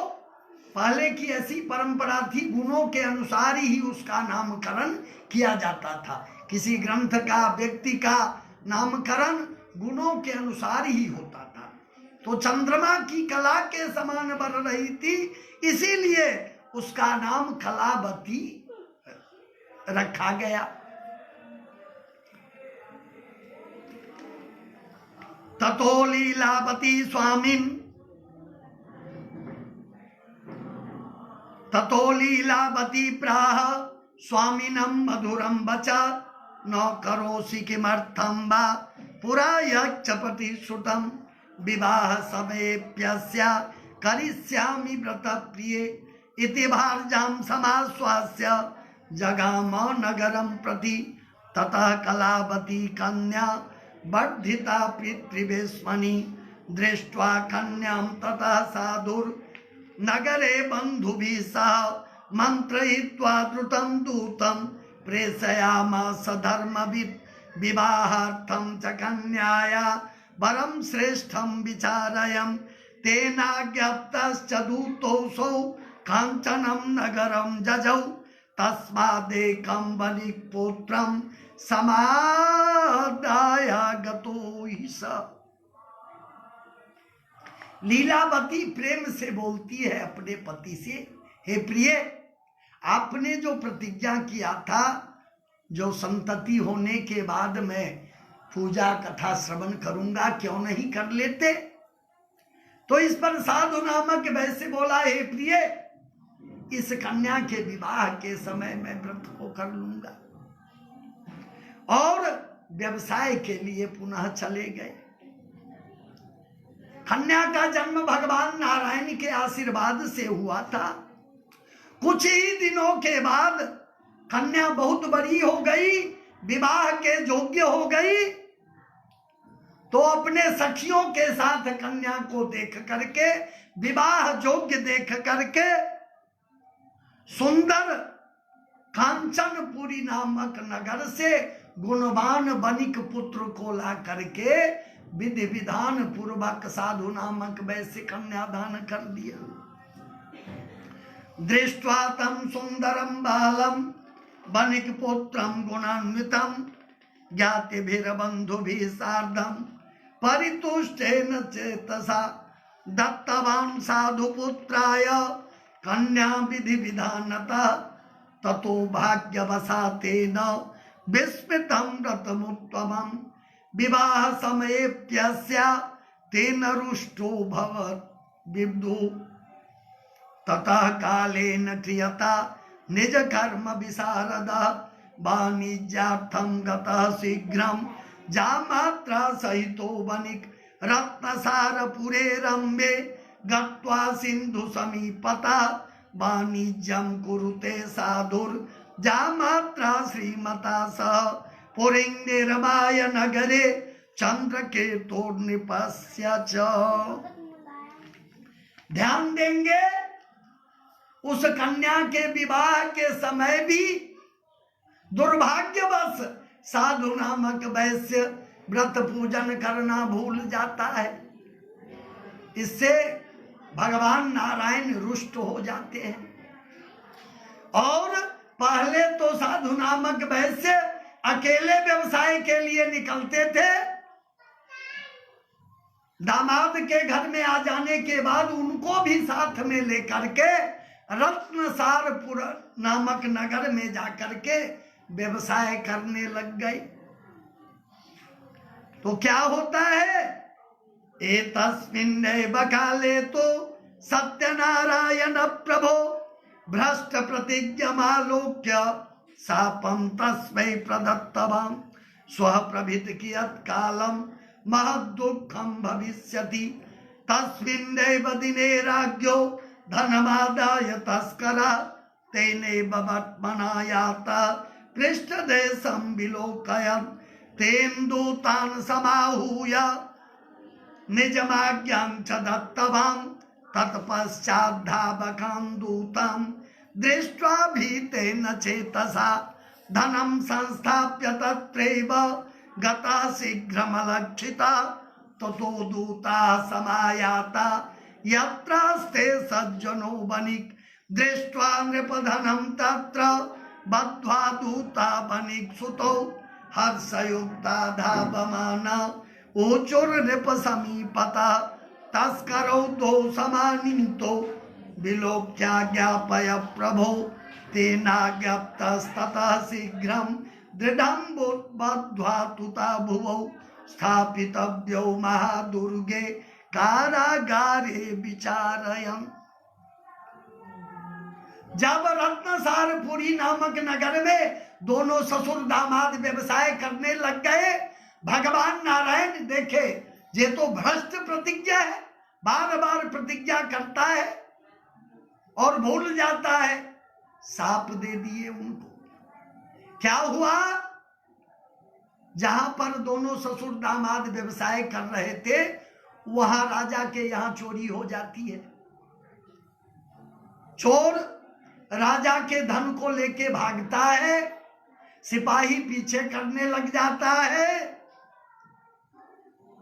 पहले की ऐसी परंपरा थी, गुणों के अनुसार ही उसका नामकरण किया जाता था। किसी ग्रंथ का, व्यक्ति का नामकरण गुणों के अनुसार ही होता था। तो चंद्रमा की कला के समान बढ़ रही थी, इसीलिए उसका नाम कलावती रखा गया। ततो लीलावती स्वामिन् ततो लीलावती प्राह स्वामिनं मधुरं वचा न करोसि किमर्थं वा पुरा यक्षपति श्रुतं विवाह समेप्यस्य करिष्यामि व्रत प्रिये इति भार्यां समाश्वास्य जगाम नगरं प्रति। ततः कलावती कन्या वर्धिता पितृवेश्मनि दृष्ट्वा कन्यां ततः साधुर् नगरे बंधुभिः सह मंत्रयित्वा द्रुतं दूतं प्रेषयामास धर्मविद् विवाहार्थं च कन्याया वरम श्रेष्ठम विचारयम तेना ज्ञप्तश्च दूतोऽसौ कांचनम नगरम जजौ तस्मादेकं वनिकपुत्रं समादाय गतो हि स। लीलावती प्रेम से बोलती है अपने पति से, हे प्रिय, आपने जो प्रतिज्ञा किया था, जो संतति होने के बाद मैं पूजा कथा श्रवण करूंगा, क्यों नहीं कर लेते? तो इस पर साधु नामक वैसे बोला, हे प्रिय, इस कन्या के विवाह के समय मैं व्रत को कर लूंगा। और व्यवसाय के लिए पुनः चले गए। कन्या का जन्म भगवान नारायण के आशीर्वाद से हुआ था। कुछ ही दिनों के बाद कन्या बहुत बड़ी हो गई, विवाह के योग्य हो गई। तो अपने सखियों के साथ कन्या को देख करके, विवाह योग्य देख करके, सुंदर कांचनपुरी नामक नगर से गुणवान वनिक पुत्र को ला करके विधि विधान पूर्वक साधु नामक वैसे कन्यादान कर दिया। दृष्ट्वा तम सुंदरम बालम वनिक पुत्रम गुणान्वितम ज्ञातिभिर्बन्धुभिः सार्धम परितुष्टेन चेतसा दत्तवान् साधुपुत्राय कन्या विधि विधानतः ततो भाग्यवशातेन विस्मृतं व्रतमुत्तमम् विवाह समयेऽप्यस्य तेन रुष्टो भवत् विबुधु ततः कालेन क्रियता निज कर्म विशारदः वाणिज्यार्थं गतः शीघ्रं जामात्रा सहितो वनिक रत्नसारपुरे रम्ये गत्वा सिंधु समीपता वाणिज्यं कुरुते साधुर जामात्रा श्रीमता सह पुरीं निर्माय नगरे चंद्रकेतुर निपस्य च। ध्यान देंगे, उस कन्या के विवाह के समय भी दुर्भाग्यवश साधु नामक वैश्य व्रत पूजन करना भूल जाता है। इससे भगवान नारायण रुष्ट हो जाते हैं। और पहले तो साधु नामक वैश्य अकेले व्यवसाय के लिए निकलते थे। दामाद के घर में आ जाने के बाद उनको भी साथ में लेकर के रत्नसारपुर नामक नगर में जाकर के व्यवसाय करने लग गए। तो क्या होता है, एतस्मिन्नेव काले तो सत्यनारायण प्रभो भ्रष्ट प्रतिज्ञमालोक्य शापं तस्मै प्रदत्तवान् स्वः प्रभृत कियत् कालं महद्दुःखं भविष्यति। तस्मिन्नेव दिने राज्ञो धनमादाय तस्करा तेनैव वर्त्मना याता पृष्ठदेशं विलोकयन् तेन दूतान् समाहूय निजमाज्ञां च दत्तवान् तत्पश्चाद्धावकान् दूतान् दृष्ट्वा भीतेन चेतसा धनं संस्थाप्य तत्रैव गता शीघ्रमलक्षिता ततो दूता समायाता यत्रास्ते सज्जनो वनिक दृष्ट्वा नृपधनं तत्र बद्ध्वा दूता वनिक सुतौ हर्षयुक्ता धावमाना ऊचुर नृप समीपता तस्करौ दो समानीतो विलोक्या ज्ञापय प्रभो तेना ज्ञप्तस्ततः शीघ्रं दृढं बद्ध्वा तुता भुवौ स्थापितव्यो महादुर्गे कारागारे विचारयन्। जब रत्नसारपुरी नामक नगर में दोनों ससुर दामाद व्यवसाय करने लग गए, भगवान नारायण देखे ये तो भ्रष्ट प्रतिज्ञा है, बार बार प्रतिज्ञा करता है और भूल जाता है, साप दे दिए उनको। क्या हुआ, जहां पर दोनों ससुर दामाद व्यवसाय कर रहे थे वहां राजा के यहां चोरी हो जाती है। चोर राजा के धन को लेके भागता है, सिपाही पीछे करने लग जाता है,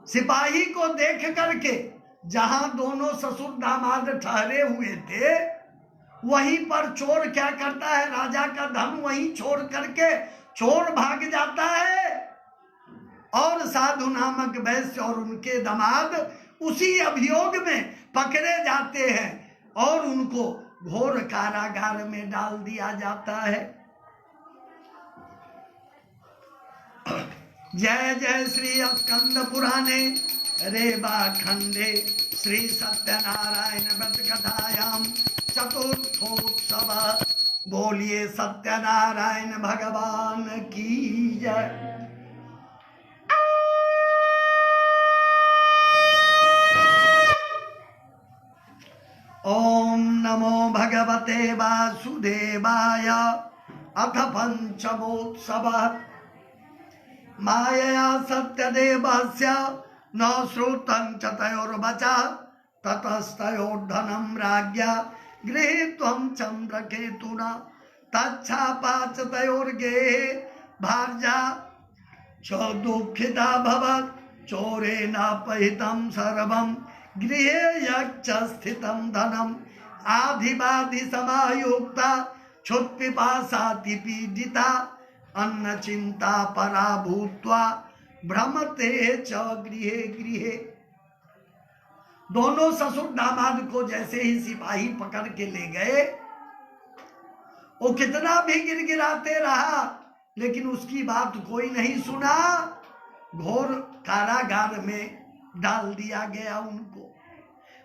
सिपाही को देख करके जहां दोनों ससुर दामाद ठहरे हुए थे, वहीं पर चोर क्या करता है, राजा का धन वहीं छोड़ करके चोर भाग जाता है, और साधु नामक वैश्य और उनके दामाद उसी अभियोग में पकड़े जाते हैं और उनको घोर कारागार में डाल दिया जाता है। जय जय श्री स्कंद पुराणे रेवा खंडे श्री सत्यनारायण व्रत कथायाम चतुर्थोत्सव। बोलिए सत्यनारायण भगवान की जय। ओम नमो भगवते वासुदेवाय। अथ पंचमोत्सव। मायया सत्यदेवस्य न श्रुतं च तयोर्वचः ततस्तयोर्धनं राज्ञा गृहीत्वं चन्द्रकेतुना तच्छापा च तयोर्गेहे भार्या च दुःखिता भवत् चोरेण अपहृतं सर्वं गृहे यच्च स्थितं धनम् आधिवादि समायुक्ता क्षुत्पिपासाति पीडिता अन्न चिंता परा भूत्वा भ्रमते च गृहे गृहे। दोनों ससुर दामाद को जैसे ही सिपाही पकड़ के ले गए, वो कितना भी गिड़गिड़ाते रहा लेकिन उसकी बात कोई नहीं सुना। घोर कारागार में डाल दिया गया उनको।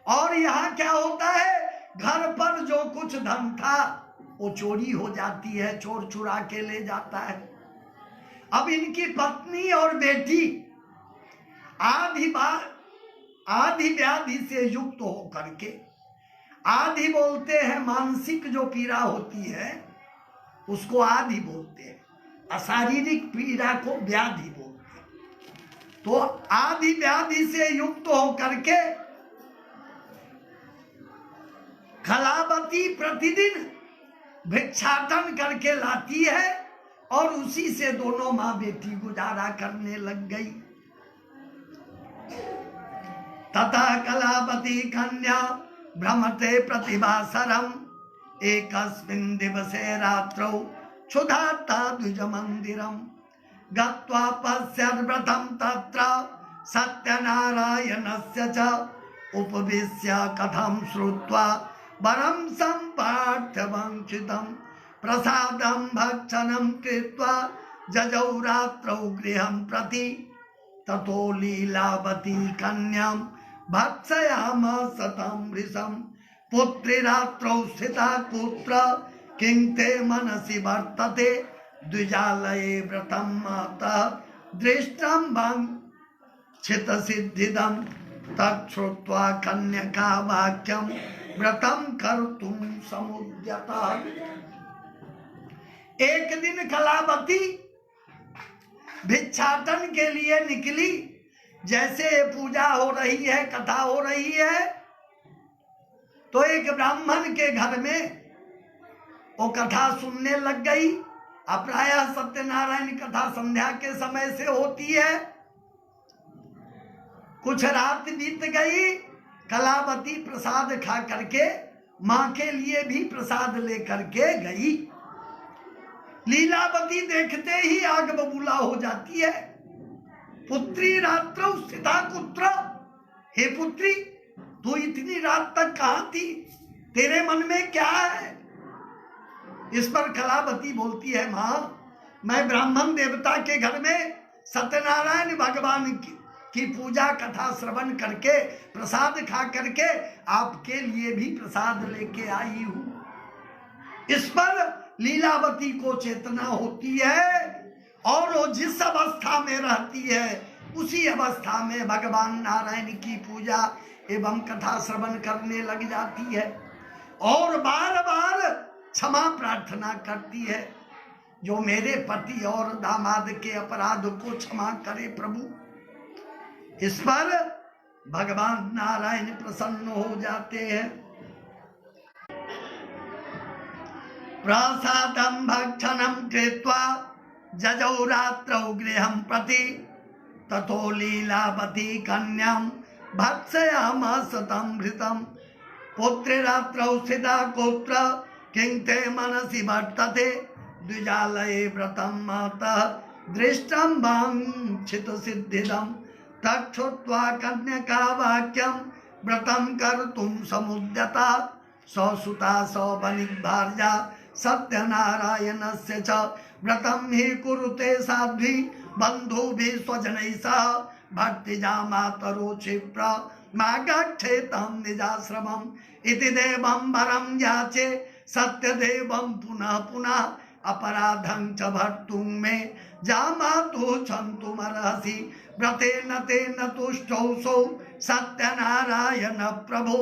और यहाँ क्या होता है, घर पर जो कुछ धन था वो चोरी हो जाती है, चोर चुरा के ले जाता है। अब इनकी पत्नी और बेटी आधी व्याधि से युक्त होकर के, आधी बोलते हैं मानसिक जो पीड़ा होती है उसको आधी बोलते हैं, अशारीरिक पीड़ा को व्याधि बोलते हैं। तो आधी व्याधि से युक्त होकर के कलावती प्रतिदिन भिक्षाटन करके लाती है और उसी से दोनों माँ बेटी गुजारा करने लग गई। तथा कलावती कन्या भ्रमते प्रतिभासरम एकस्मिन् दिवसे रात्रौ क्षुधार्ता द्विज मंदिरम गत्वा पश्यत् व्रतं तत्र सत्यनारायणस्य च उपविश्य कथं श्रुत्वा वरं सम्पार्थ्य वंचितं प्रसादं भक्षणं कृत्वा जजौ रात्रौ गृहं प्रति ततो लीलावती कन्यां भक्षयामास तं वृषं पुत्री रात्रौ स्थिता कुत्र किं ते मनसि वर्तते द्विजालये व्रतं मातः दृष्टं वाञ्छित सिद्धिदं तच्छ्रुत्वा कन्यका वाक्यं व्रतं कर्तुं समुद्यता। एक दिन कलावती भिक्षाटन के लिए निकली। जैसे पूजा हो रही है, कथा हो रही है, तो एक ब्राह्मण के घर में वो कथा सुनने लग गई। प्रायः सत्यनारायण कथा संध्या के समय से होती है। कुछ रात बीत गई, कलावती प्रसाद खा करके माँ के लिए भी प्रसाद लेकर के गई। लीलावती देखते ही आग बबूला हो जाती है। पुत्री रात्रौ स्थिता कुत्र, हे पुत्री तू इतनी रात तक कहाँ थी, तेरे मन में क्या है? इस पर कलावती बोलती है, माँ मैं ब्राह्मण देवता के घर में सत्यनारायण भगवान की पूजा कथा श्रवण करके प्रसाद खा करके आपके लिए भी प्रसाद लेके आई हूं। इस पर लीलावती को चेतना होती है और वो जिस अवस्था में रहती है उसी अवस्था में भगवान नारायण की पूजा एवं कथा श्रवण करने लग जाती है और बार बार क्षमा प्रार्थना करती है, जो मेरे पति और दामाद के अपराध को क्षमा करे प्रभु। इस पर भगवान नारायण प्रसन्न हो जाते हैं। प्रसादं भक्षणं कृत्वा जजौ रात्रौ गृहं प्रति ततो लीलावती कन्यां भर्त्सयामास तमृतं पुत्रिरात्रौ स्थिता कुत्र किं ते मनसि वर्तते द्विजालये व्रतं मातः दृष्टं वाञ्छितसिद्धिदं तच्छ्रुत्वा कन्यका वाक्यं व्रतं कर्तुं समुद्यता ससुता सवनिभार्या सत्यनारायणस्य च व्रतं हि कुरुते साध्वी बन्धुभिः स्वजनैः सह भर्तृजा मातरो क्षिप्र मागच्छेतं निजाश्रमम् इति देवं वरं याचे सत्यदेवं पुनः पुनः अपराधं च भर्तुं मे जामातु क्षन्तुमर्हसि व्रतेन तेन तुष्टौ सत्यनारायण प्रभो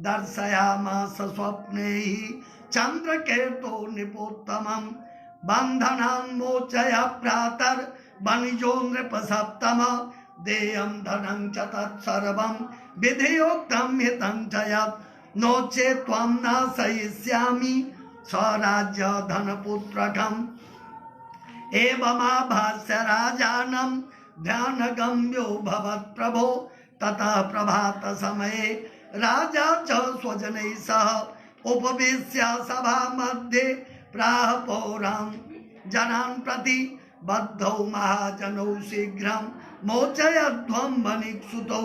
दर्शयामास स्वप्ने चन्द्रकेतो निपोत्तमं बन्धनान् मोचय प्रातर् वनिजो नृपसप्तम देयं धनं च तत्सर्वं विधियोक्तं हितं च यत् नो चेत् त्वं नाशयिष्यामि स्वराज्य धनपुत्रकम् एवमाभास्य राजानं ध्यानगम्यो भवत् प्रभो ततः प्रभात समये राजा च स्वजनैः सह उपविश्य सभा मध्ये प्राह पौरां जनान् प्रति बद्धौ महाजनौ शीघ्रं मोचयध्वं वनिक्सुतौ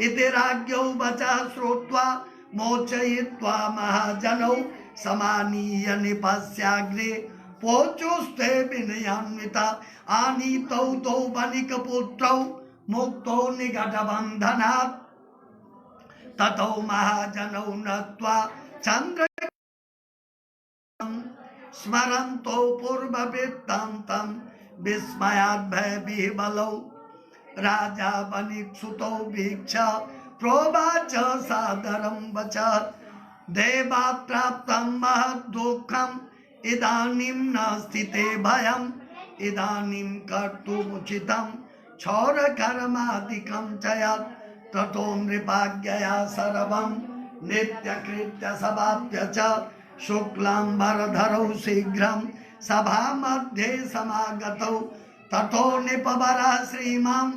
इति राज्ञौ वचः श्रुत्वा मोचयित्वा महाजनौ समानीय निपस्याग्रे पोचुस्ते विनयान्विता आनीतौ तौ वनिकपुत्रौ मुक्तौ निकटबन्धनात् ततौ महाजनौ नत्वा चन्द्र स्मरन्तौ पूर्ववृत्तान्तं विस्मयात् भयविह्वलौ राजा वनिक्सुतौ वीक्ष्य प्रोवाच सादरं वचः देवात् प्राप्तं महत् दुःखम् इदानीं नास्ति ते भयम् इदानीं कर्तुमुचितं क्षौरकर्मादिकं च यत् ततो नृपाज्ञया सर्वं नित्यकृत्य समाप्य च शुक्लाम्बरधरौ शीघ्रं सभा मध्ये समागतौ ततो नृपवरः श्रीमान्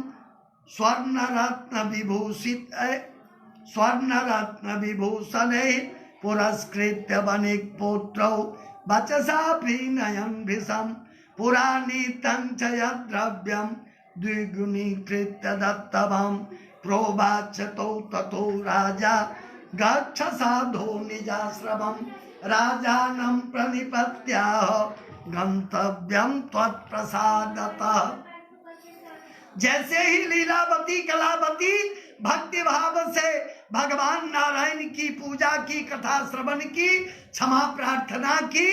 स्वर्णरत्न विभूषणे पुरस्कृत्य वनिक्पुत्रौ वचसा प्रीणयन् भृशं पुरानीतं च यद्द्रव्यं द्विगुणीकृत्य दत्तवान् प्रोवाच ततो राजा गच्छ साधो निजाश्रमं राजानं प्रणिपत्याह गंतव्यं त्वत्प्रसादतः। जैसे ही लीलावती कलावती भक्ति भाव से भगवान नारायण की पूजा की, कथा श्रवण की, क्षमा प्रार्थना की,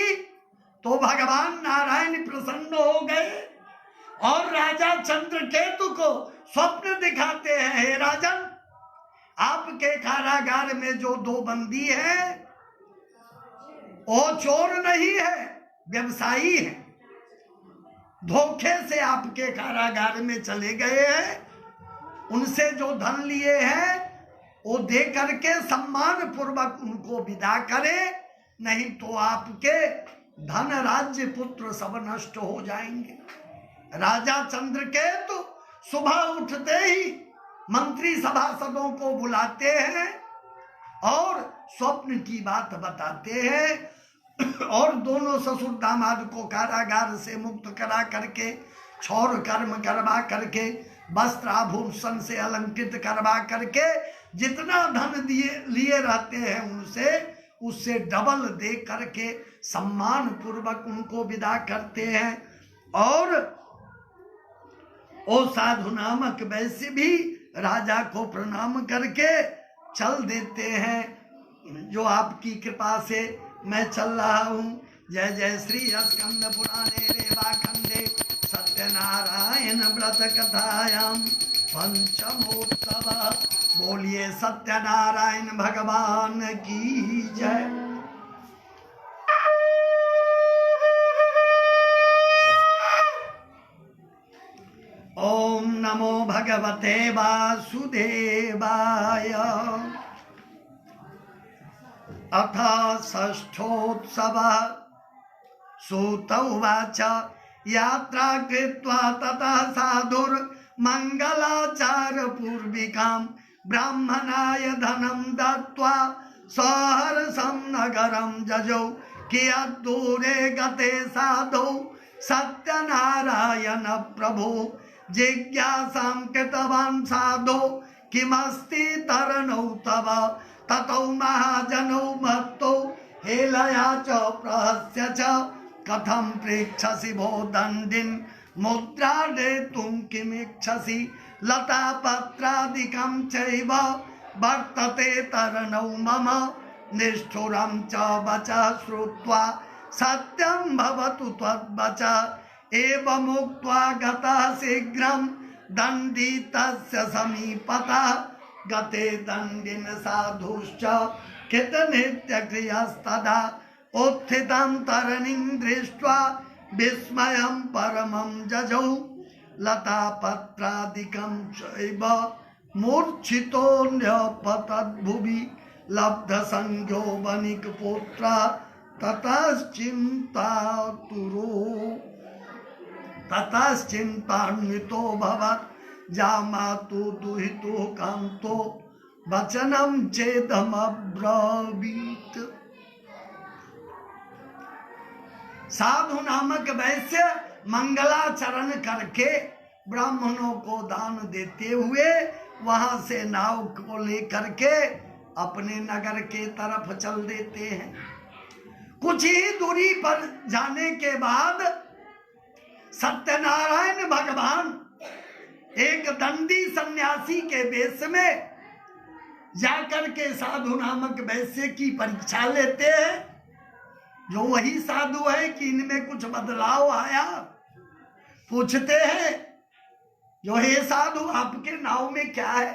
तो भगवान नारायण प्रसन्न हो गए और राजा चंद्रकेतु को स्वप्न दिखाते हैं, हे राजन, आपके कारागार में जो दो बंदी हैं वो चोर नहीं है, व्यवसायी है, धोखे से आपके कारागार में चले गए हैं, उनसे जो धन लिए हैं वो दे करके सम्मान पूर्वक उनको विदा करें, नहीं तो आपके धन राज्य पुत्र सब नष्ट हो जाएंगे। राजा चंद्रकेतु सुबह उठते ही मंत्री सभासदों को बुलाते हैं और स्वप्न की बात बताते हैं और दोनों ससुर दामाद को कारागार से मुक्त करा करके, क्षौर कर्म करवा करके, वस्त्र आभूषण से अलंकृत करवा करके जितना धन लिए रहते हैं उनसे उससे डबल दे करके सम्मान पूर्वक उनको विदा करते हैं। और ओ साधु नामक वैश्य भी राजा को प्रणाम करके चल देते हैं, जो आपकी कृपा से मैं चल रहा हूँ। जय जय श्री स्कंद पुराणे रेवा खंडे सत्यनारायण व्रत कथायां पंचमोत्सव। बोलिए सत्यनारायण भगवान की जय। ओम नमो भगवते वासुदेवाय। अथ षष्ठोत्सवः। सूत उवाच यात्रा कृत्वा ततः साधुर् मंगलाचार पूर्विकां ब्राह्मणाय धनम दत्त्वा सहर्षं नगरं जजौ कियद्दूरे गते साधौ सत्यनारायण प्रभो जिज्ञासां कृतवान् साधो किमस्ति तरणौ तव ततौ महाजनौ भक्तौ हेलया च प्रहस्य च कथं पृच्छसि भो दण्डिन् मुद्रा देतुं किमिच्छसि लतापत्रादिकं चैव वर्तते तरणौ मम निष्ठुरं च वचः श्रुत्वा सत्यं भवतु त्वद्वचः एवमुक्त्वा गतः शीघ्रं दण्डी तस्य समीपतः गते दण्डिन साधुश्च कृतनित्यक्रियस्तदा उत्थितं तरणीं दृष्ट्वा विस्मयं परमं जजौ लतापत्रादिकं चैव मूर्छितो न्यपतद्भुवि लब्धसंज्ञो वणिकपुत्रः ततश्चिन्तान्वितो भवत् जामातु दुहितो कान्तो वचनं चेदमब्रवीत्। साधु नामक वैश्य मंगलाचरण करके ब्राह्मणों को दान देते हुए वहां से नाव को लेकर के अपने नगर के तरफ चल देते हैं। कुछ ही दूरी पर जाने के बाद सत्यनारायण भगवान एक दंडी सन्यासी के वेश में जाकर के साधु नामक वैश्य की परीक्षा लेते हैं, जो वही साधु है कि इनमें कुछ बदलाव आया। पूछते हैं, जो हे साधु आपके नाव में क्या है?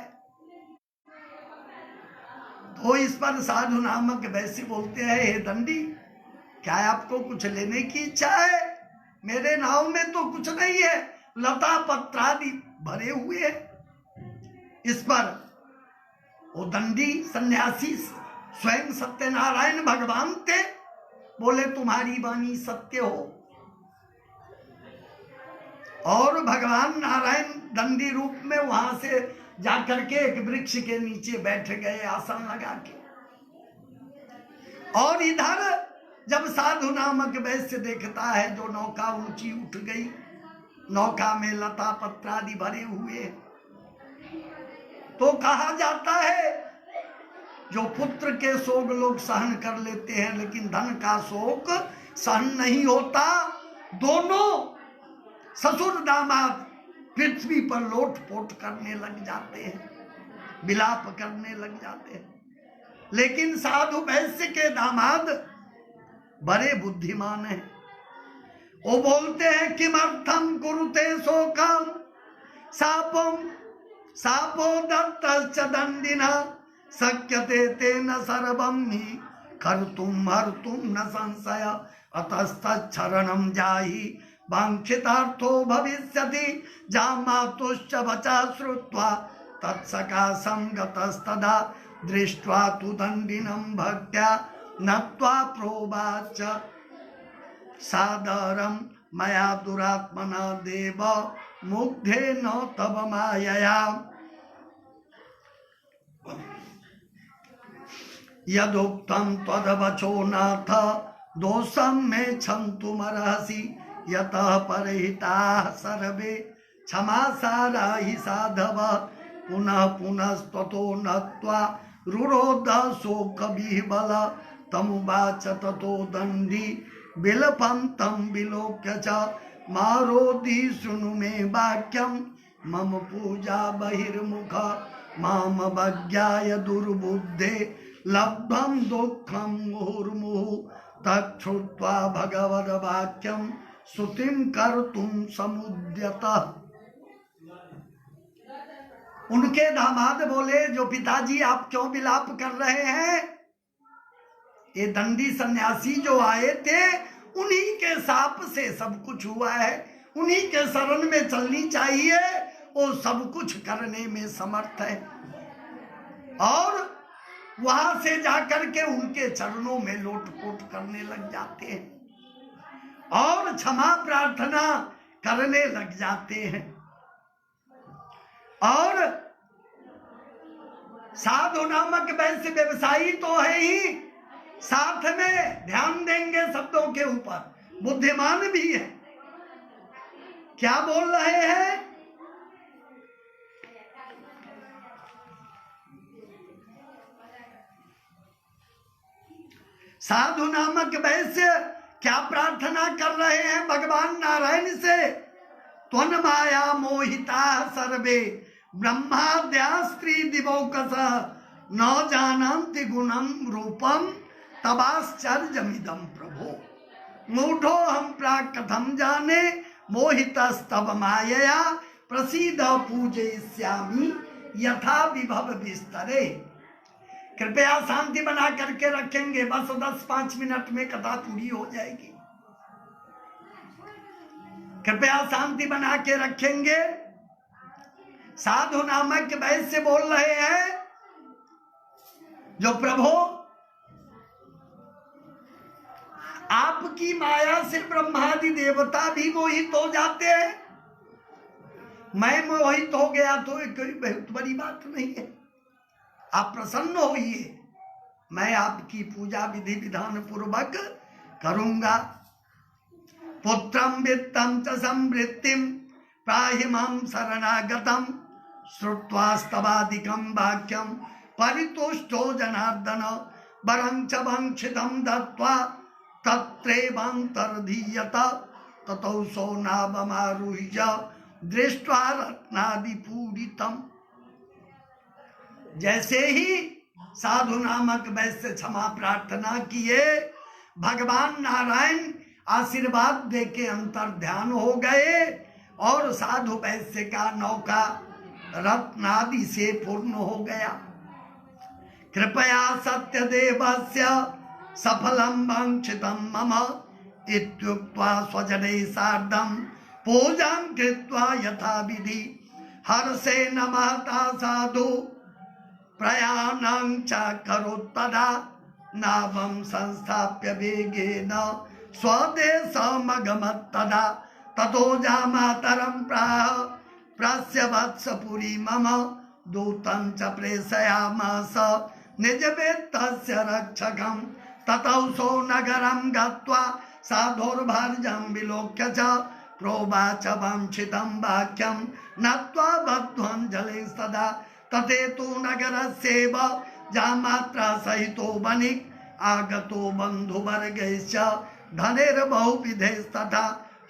तो इस पर साधु नामक वैश्य बोलते हैं, हे दंडी, क्या आपको कुछ लेने की इच्छा है? मेरे नाव में तो कुछ नहीं है, लता पत्रादि भरे हुए हैं। इस पर वो दंडी सन्यासी स्वयं सत्यनारायण भगवान थे, बोले तुम्हारी वाणी सत्य हो। और भगवान नारायण दंडी रूप में वहां से जाकर के एक वृक्ष के नीचे बैठ गए आसन लगा के। और इधर जब साधु नामक वैश्य देखता है जो नौका ऊंची उठ गई, नौका में लता पत्रादि भरे हुए, तो कहा जाता है जो पुत्र के शोक लोग सहन कर लेते हैं, लेकिन धन का शोक सहन नहीं होता। दोनों ससुर दामाद पृथ्वी पर लोटपोट करने लग जाते हैं, विलाप करने लग जाते हैं। लेकिन साधु वैश्य के दामाद बड़े बुद्धिमान हैं। वो बोलते हैं किमर्थम कुरुते शोकम सापो दत्तश्च दंडिना शक्यते तेन सर्वं हि कर्तुं हर्तुं न संशय अतस्तच्छरणं जाहि वाञ्छितार्थो भविष्यति जामातुश्च वचः श्रुत्वा तत्सकाशं गतस्तदा दृष्ट्वा तु दण्डिनं भक्त्या नत्वा प्रोवाच सादरं मया दुरात्मना देव मुग्धेन तव मायया यदुक्तं त्वदवचो नाथ दोषं मे क्षन्तुमर्हसि यतः परहिताः सर्वे क्षमासारा हि साधव पुनः पुनस्त्वतो नत्वा रुरोध शोकविह्वल तमुवाच ततो दण्डी विलपं तं विलोक्य च मारोदि शृणु मे वाक्यं मम पूजा बहिर्मुख मामवज्ञाय दुर्बुद्धे लब्धं दुःखं मुहुर्मुहुः तच्छ्रुत्वा भगवद्वाक्यं स्तुतिं कर्तुं समुद्यतः। उनके दामाद बोले, जो पिताजी आप क्यों विलाप कर रहे हैं? ये दंडी सन्यासी जो आए थे उन्हीं के शाप से सब कुछ हुआ है, उन्हीं के शरण में चलनी चाहिए, वो सब कुछ करने में समर्थ है। और वहां से जाकर के उनके चरणों में लोटपोट करने लग जाते हैं और क्षमा प्रार्थना करने लग जाते हैं। और साधु नामक वैसे व्यवसायी तो है ही, साथ में ध्यान देंगे शब्दों के ऊपर, बुद्धिमान भी है। क्या बोल रहे हैं? साधु नामक वैश्य क्या प्रार्थना कर रहे हैं भगवान नारायण से? त्वन माया मोहिता सर्वे ब्रह्माद्या स्त्री दिवौकस न जानन्ति गुणम रूपम तवाश्चर्यमिदं प्रभो मूढ़ो हम प्राक् कथम जाने मोहितस्तव मायया प्रसीद पूजयिष्यामि यथा विभव विस्तरे। कृपया शांति बना करके रखेंगे, बस 10-5 मिनट में कथा पूरी हो जाएगी। कृपया शांति बना के रखेंगे। साधु नामक वैश्य बोल रहे हैं, जो प्रभु आपकी माया से ब्रह्मादि देवता भी मोहित हो जाते हैं, मैं मोहित हो गया तो कोई बहुत बड़ी बात नहीं है। आप प्रसन्न होइए, मैं आपकी पूजा विधि विधान पूर्वक करूंगा। पुत्रम वित्तम च समृद्धिम प्राहिमं शरणागतम श्रुत्वा स्तवादिकं वाक्यम परितुष्टो जनार्दन वरं च वंक्षितं दत्त्वा तत्रैवान्तर्धीयत ततौ सो नाभमारुह्य दृष्ट्वा रत्नादिपूरितम्। जैसे ही साधु नामक वैश्य क्षमा प्रार्थना किए, भगवान नारायण आशीर्वाद दे के अंतर ध्यान हो गए और साधु वैश्य का नौका रत्नादि से पूर्ण हो गया। कृपया सत्यदेवस्य सफलम वांछितं मम इत्युक्त्वा स्वजनैः सार्धं पूजां कृत्वा यथा विधि हर्षेण महता साधु प्रयाणां च करोत्तदा नावं संस्थाप्य वेगेन स्वदेशमगमत्तदा ततो जामातरं प्राह प्रास्य वत्सपुरी मम दूतं च प्रेषयामास निजवेत्तस्य रक्षकं ततौ सो नगरं गत्वा साधुर्भार्यं विलोक्य च प्रोवाच वाञ्छितं वाक्यं नत्वा बद्ध्वञ्जलिं सदा तथेतु नगरस्यैव जामात्रा सहितो वणिक् आगतो बन्धुवर्गैश्च धनैर्बहुविधैस्तथा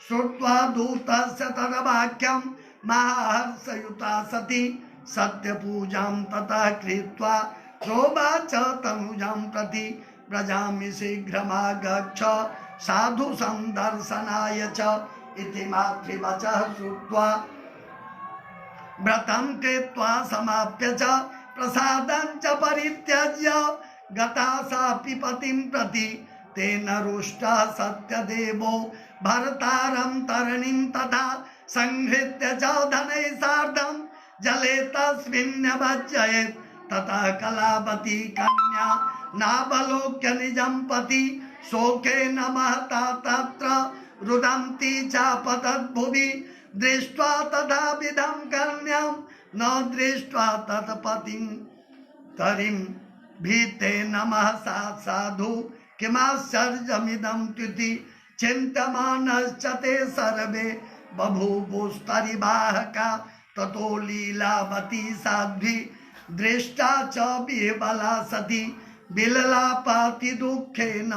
श्रुत्वा दूतस्य तद्वाक्यं महाहर्षयुता सती सत्यपूजां ततः कृत्वा प्रोवाच तनुजां प्रति व्रजामि शीघ्रमागच्छ साधु संदर्शनाय च इति मातृवचः श्रुत्वा व्रतं कृत्वा समाप्य च प्रसादं च परित्यज्य गता सापि पतिं प्रति तेन रुष्टः सत्यदेवो भर्तारं तरणीं तथा संहृत्य च धनैः सार्धं जले तस्मिन्न्यवज्जयेत् ततः कलावती कन्या नावलोक्य निजं पति शोकेन महता तत्र रुदन्ती चापतद्भुवि दृष्ट्वा तथा विधं कन्यां न दृष्ट्वा तत्पतिं तरिं भीते नमः साधु किमाश्चर्यमिदं त्विति चिन्त्यमानश्च ते सर्वे बभूवुस्तरिवाहका ततो लीलावती साध्वी दृष्टा च विह्वला सती विललापाति दुःखेन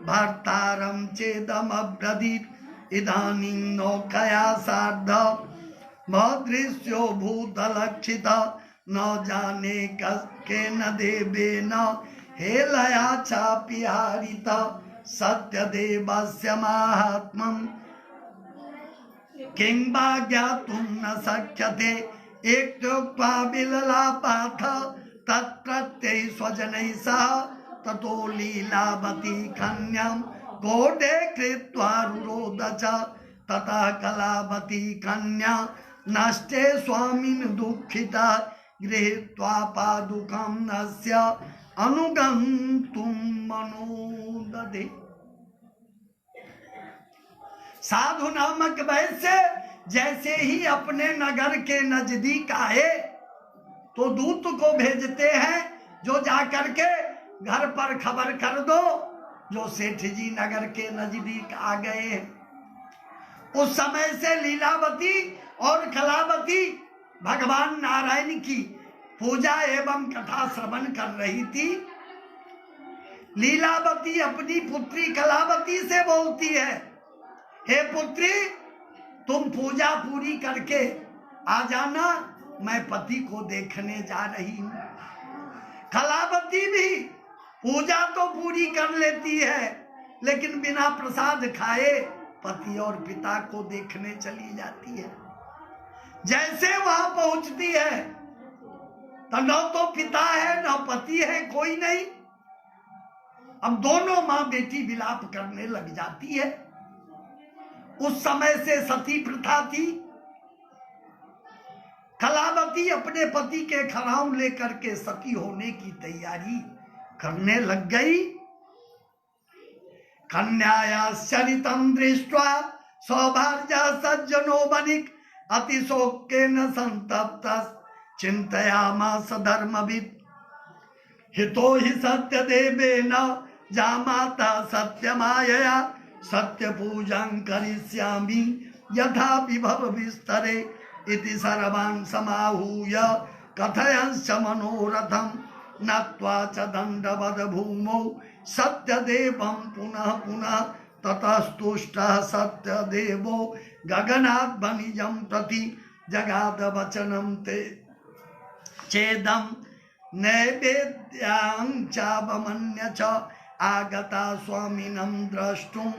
भर्तारं चेदमब्रवीत् इदानीं नौकया सार्ध मदृश्यो भूतलक्षित न जाने केन देवेन हेलया चापि हारित सत्यदेवस्य माहात्म्यं किं वा ज्ञातुं न शक्यते इत्युक्त्वा विललापाथ तत्प्रत्यय स्वजनैः सह ततो लीलावती कन्यां कोडे कृत्वा रुरोध च ततः कलावती कन्या नष्टे स्वामिन् दुःखिता गृहीत्वा पादुकं नस्य अनुगन्तुं मनोदधे। साधु नामक वैश्य जैसे ही अपने नगर के नजदीक आए तो दूत को भेजते हैं जो जाकर के घर पर खबर कर दो जो सेठ जी नगर के नजदीक आ गए हैं। उस समय से लीलावती और कलावती भगवान नारायण की पूजा एवं कथा श्रवण कर रही थी। लीलावती अपनी पुत्री कलावती से बोलती है, हे पुत्री तुम पूजा पूरी करके आ जाना, मैं पति को देखने जा रही हूं। कलावती भी पूजा तो पूरी कर लेती है लेकिन बिना प्रसाद खाए पति और पिता को देखने चली जाती है। जैसे वहां पहुंचती है तो न तो पिता है न पति है, कोई नहीं। अब दोनों मां बेटी विलाप करने लग जाती है। उस समय से सती प्रथा थी। कलावती अपने पति के खराम लेकर के सती होने की तैयारी करने लग गई। कन्याया चरितम दृष्ट्वा सौभार्य सज्जनो बनिक अतिशोकेन संतप्त चिंतयामास धर्मविद हितो हि सत्य देवेन जामाता सत्यमायया सत्य पूजं करिष्यामि यथा विभव विस्तरे इति सर्वान् समाहूय कथयंश्च मनोरथं नत्वा च दण्डवद भूमौ सत्यदेवं पुनः पुनः ततस्तुष्टः सत्यदेवो गगनात् वनिजं प्रति जगाद वचनं ते चेदं नैवेद्यां चावमन्य च आगता स्वामिनं द्रष्टुम्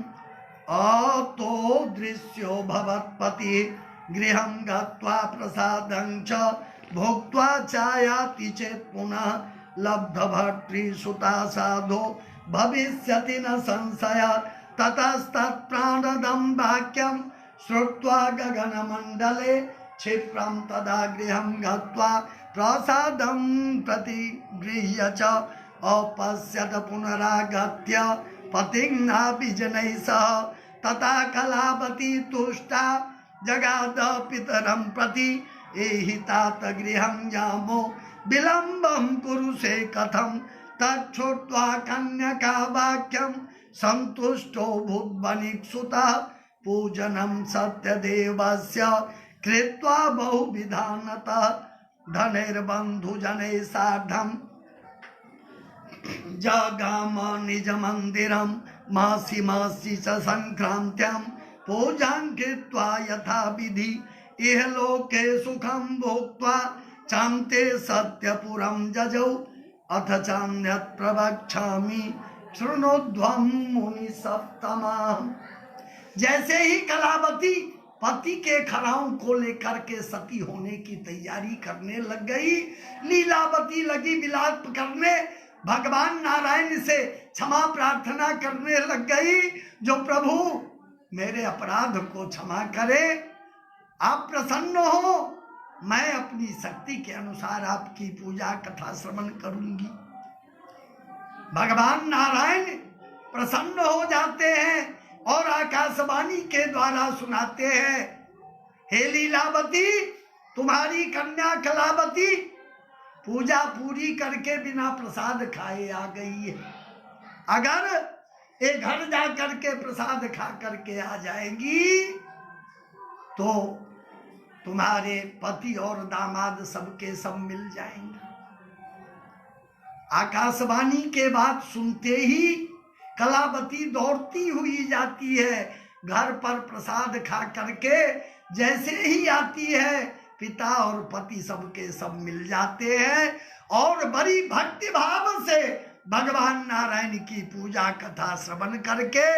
अतो दृश्यो भवत्पति गृहं गत्वा प्रसादं च भोक्त्वा चायाति चेत् पुनः लब्धभर्तृसुता साधो भविष्यति न संशय ततस्तत्प्राणदं वाक्यं श्रुत्वा गगनमण्डले क्षिप्रं तदा गृहं गत्वा प्रसादं प्रतिगृह्य च अपश्यत पुनरागत्य पतिं नाभिजनैः सह तथा कलावती तुष्टा जगाद पितरं प्रति एहि तात गृहं यामो विलम्बं कुरुषे कथं तच्छ्रुत्वा कन्यका वाक्यं सन्तुष्टो भूद्वनिक्सुतः पूजनं सत्यदेवस्य कृत्वा बहुविधानतः धनैर्बन्धुजनैः सार्धं जगाम निज मंदिरं मासी मासी च संक्रांत्यां पूजां कृत्वा यथा विधि इह लोके सुखं भोक्त्वा चान्ते सत्यपुरं जजौ अथ चान्यत् प्रवक्ष्यामि शृणोध्वं मुनि सप्तमा। जैसे ही कलावती पति के खराओं को लेकर के सती होने की तैयारी करने लग गई, लीलावती लगी विलाप करने, भगवान नारायण से क्षमा प्रार्थना करने लग गई, जो प्रभु मेरे अपराध को क्षमा करे, आप प्रसन्न हो, मैं अपनी शक्ति के अनुसार आपकी पूजा कथा श्रवण करूंगी। भगवान नारायण प्रसन्न हो जाते हैं और आकाशवाणी के द्वारा सुनाते हैं, हे लीलावती तुम्हारी कन्या कलावती पूजा पूरी करके बिना प्रसाद खाए आ गई है। अगर ये घर जा करके प्रसाद खा करके आ जाएगी तो तुम्हारे पति और दामाद सबके सब मिल जाएंगे। आकाशवाणी के बात सुनते ही कलावती दौड़ती हुई जाती है, घर पर प्रसाद खा करके जैसे ही आती है पिता और पति सबके सब मिल जाते हैं और बड़ी भक्ति भाव से भगवान नारायण की पूजा कथा श्रवण करके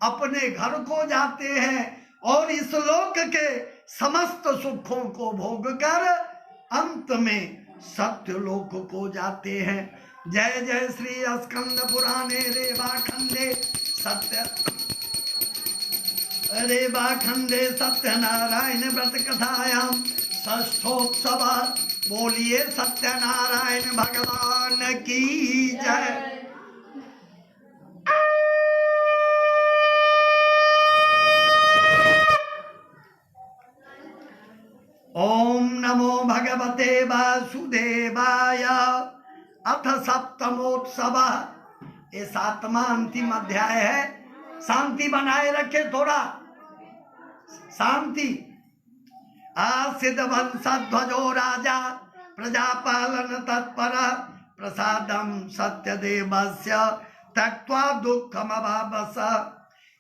अपने घर को जाते हैं और इस लोक के समस्त सुखों को भोग कर अंत में सत्य लोक को जाते हैं। जय जय श्री स्कंद पुराणे रेवाखंडे सत्यनारायण व्रत कथायां षष्ठोत्सव। बोलिए सत्यनारायण भगवान की जय। वासुदेवाय। अथ सप्तमोत्सव। ये 7वां अंतिम अध्याय है। शांति बनाए रखे, थोड़ा शांति। आसिद वंशध्वजो राजा प्रजापालन तत्पर प्रसादम सत्यदेवस्य त्यक्त्वा दुःखमवापस।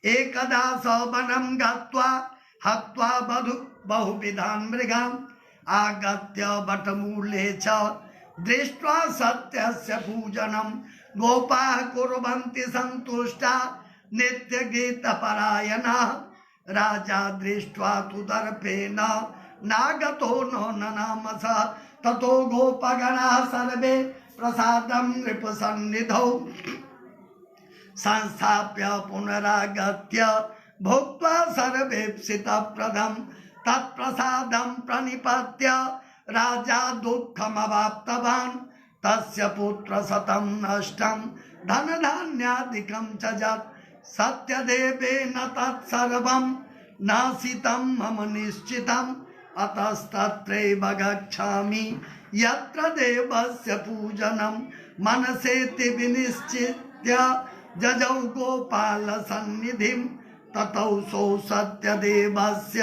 एकदा स वनं गत्वा हत्वा बहुविधान् मृगान् आगत्य वटमूले च दृष्ट्वा सत्यस्य पूजनं गोपाः कुर्वन्ति सन्तुष्टा नित्यगीतपरायणाः। राजा दृष्ट्वा तु दर्पेण नागतो ननामस। ततो गोपगणाः सर्वे प्रसादं नृपसन्निधौ संस्थाप्य पुनरागत्य भुक्त्वा सर्वेप्सितप्रदं तत्प्रसादं प्रणिपत्य राजा दुःखमवाप्तवान्। तस्य पुत्रशतं नष्टं धनधान्यादिकं च यत् सत्यदेवेन तत्सर्वं नाशितं मम निश्चितम्। अतस्तत्रैव गच्छामि यत्र देवस्य पूजनं मनसेति विनिश्चित्य जजौ गोपाल सन्निधिं। ततौ सौ सत्यदेवस्य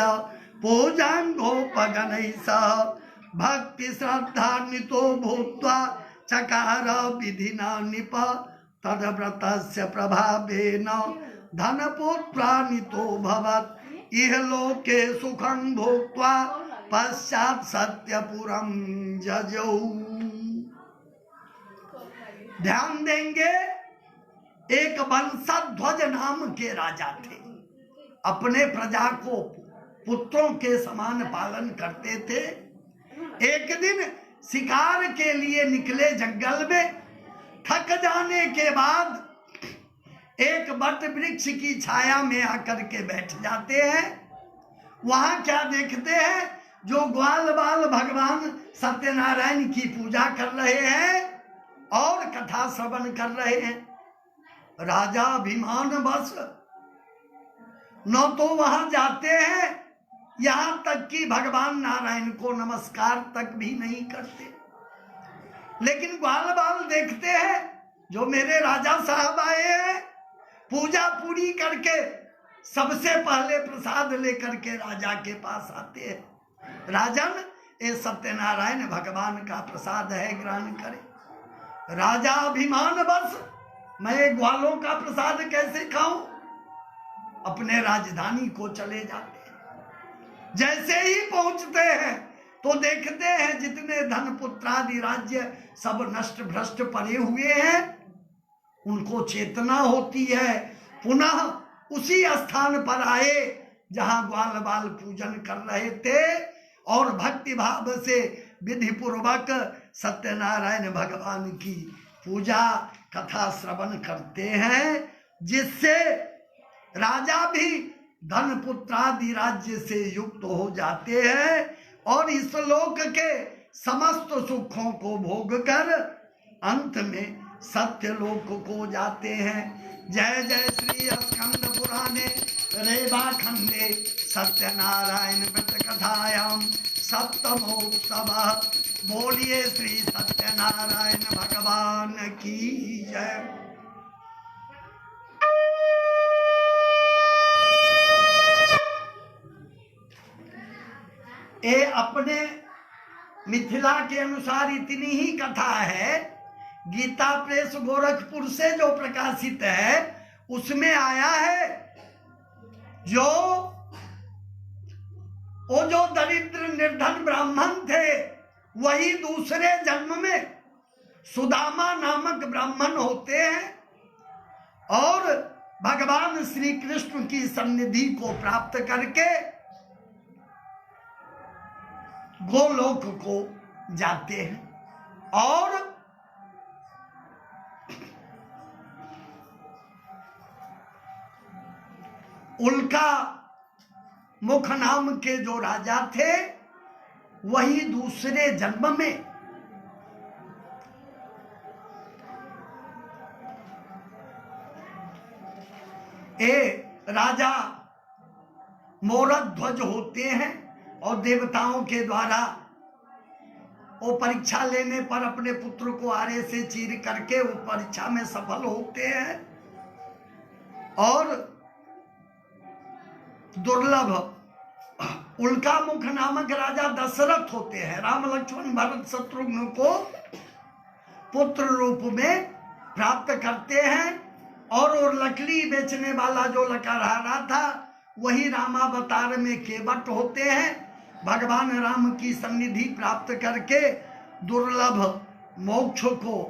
पूजां गोपगणैः सह भक्ति श्रद्धान्वितो भूत्वा चकार विधिना निप। तद्व्रतस्य प्रभावेन धनपुत्रान्वितो भवत्। इहलोके सुखं भोक्त्वा पश्चात् सत्यपुरं जजौ। ध्यान देंगे, एक वंशध्वज नाम के राजा थे। अपने प्रजा को पुत्रों के समान पालन करते थे। एक दिन शिकार के लिए निकले जंगल में। थक जाने के बाद एक वट वृक्ष की छाया में आकर के बैठ जाते हैं। वहां क्या देखते हैं? जो ग्वाल बाल भगवान सत्यनारायण की पूजा कर रहे हैं और कथा श्रवण कर रहे हैं। राजा अभिमान बस न तो वहां जाते हैं, यहां तक कि भगवान नारायण को नमस्कार तक भी नहीं करते। लेकिन ग्वाल बाल देखते हैं जो मेरे राजा साहब आए हैं, पूजा पूरी करके सबसे पहले प्रसाद लेकर के राजा के पास आते हैं। राजन, ये सत्यनारायण भगवान का प्रसाद है, ग्रहण करें। राजा अभिमान बस मैं ग्वालों का प्रसाद कैसे खाऊं? अपने राजधानी को चले जाते हैं। जैसे ही पहुंचते हैं तो देखते हैं जितने धन पुत्रादि राज्य सब नष्ट भ्रष्ट पड़े हुए हैं। उनको चेतना होती है, पुनः उसी स्थान पर आए जहां ग्वाल बाल पूजन कर रहे थे और भक्ति भाव से विधि पूर्वक सत्यनारायण भगवान की पूजा कथा श्रवण करते हैं, जिससे राजा भी धन पुत्रादि राज्य से युक्त हो जाते हैं और इस लोक के समस्त सुखों को भोग कर अंत में सत्य लोक को जाते हैं। जय जय श्री स्कंद पुराणे रेवा खंडे सत्यनारायण व्रत कथायाम सप्तमोत्सव। बोलिए श्री सत्यनारायण भगवान की जय। ये अपने मिथिला के अनुसार इतनी ही कथा है। गीता प्रेस गोरखपुर से जो प्रकाशित है उसमें आया है जो दरिद्र निर्धन ब्राह्मण थे वही दूसरे जन्म में सुदामा नामक ब्राह्मण होते हैं और भगवान श्री कृष्ण की सन्निधि को प्राप्त करके गोलोक को जाते हैं और उल्का मुख नाम के जो राजा थे वही दूसरे जन्म में राजा मोरध्वज होते हैं और देवताओं के द्वारा वो परीक्षा लेने पर अपने पुत्र को आरे से चीर करके वो परीक्षा में सफल होते हैं। और दुर्लभ उल्का मुख नामक राजा दशरथ होते हैं, राम लक्ष्मण भरत शत्रुघ्न को पुत्र रूप में प्राप्त करते हैं। और वो लकड़ी बेचने वाला जो लकड़हारा था वही रामावतार में केवट होते हैं। भगवान राम की सन्निधि प्राप्त करके दुर्लभ मोक्ष को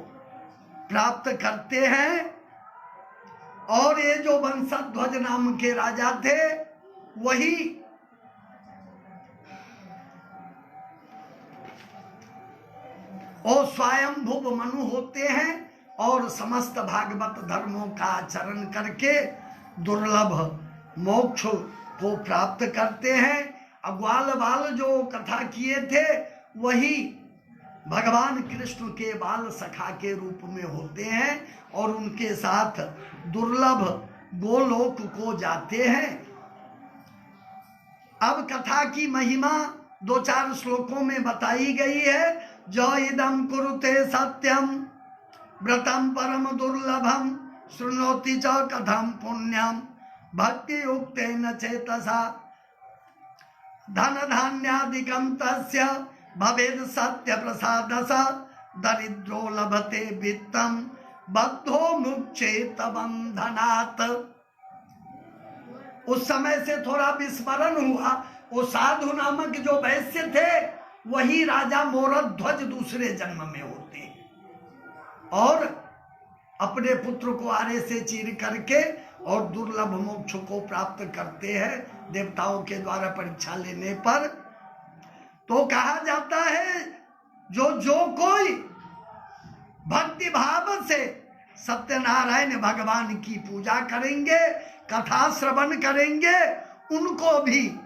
प्राप्त करते हैं। और ये जो वंशध्वज नाम के राजा थे वही और स्वयंभुव मनु होते हैं और समस्त भागवत धर्मों का आचरण करके दुर्लभ मोक्ष को प्राप्त करते हैं। ग्वाल बाल जो कथा किए थे वही भगवान कृष्ण के बाल सखा के रूप में होते हैं और उनके साथ दुर्लभ गोलोक को जाते हैं। अब कथा की महिमा 2-4 श्लोकों में बताई गई है। जो इदम कुरुते सत्यम व्रतम परम दुर्लभम शृणोति च कथम पुण्यम भक्ति युक्तेन चेतसा धन धान्यादिकं तस्य भवेद सत्य प्रसादस दरिद्रो लभते वित्तम बद्धो मुक्षेत बंधनात्। उस समय से थोड़ा विस्मरण हुआ। वो साधु नामक जो वैश्य थे वही राजा मोरध्वज दूसरे जन्म में होते हैं और अपने पुत्र को आरे से चीर करके और दुर्लभ मोक्ष को प्राप्त करते हैं देवताओं के द्वारा परीक्षा लेने पर। तो कहा जाता है जो कोई भक्ति भाव से सत्यनारायण भगवान की पूजा करेंगे, कथा श्रवण करेंगे, उनको भी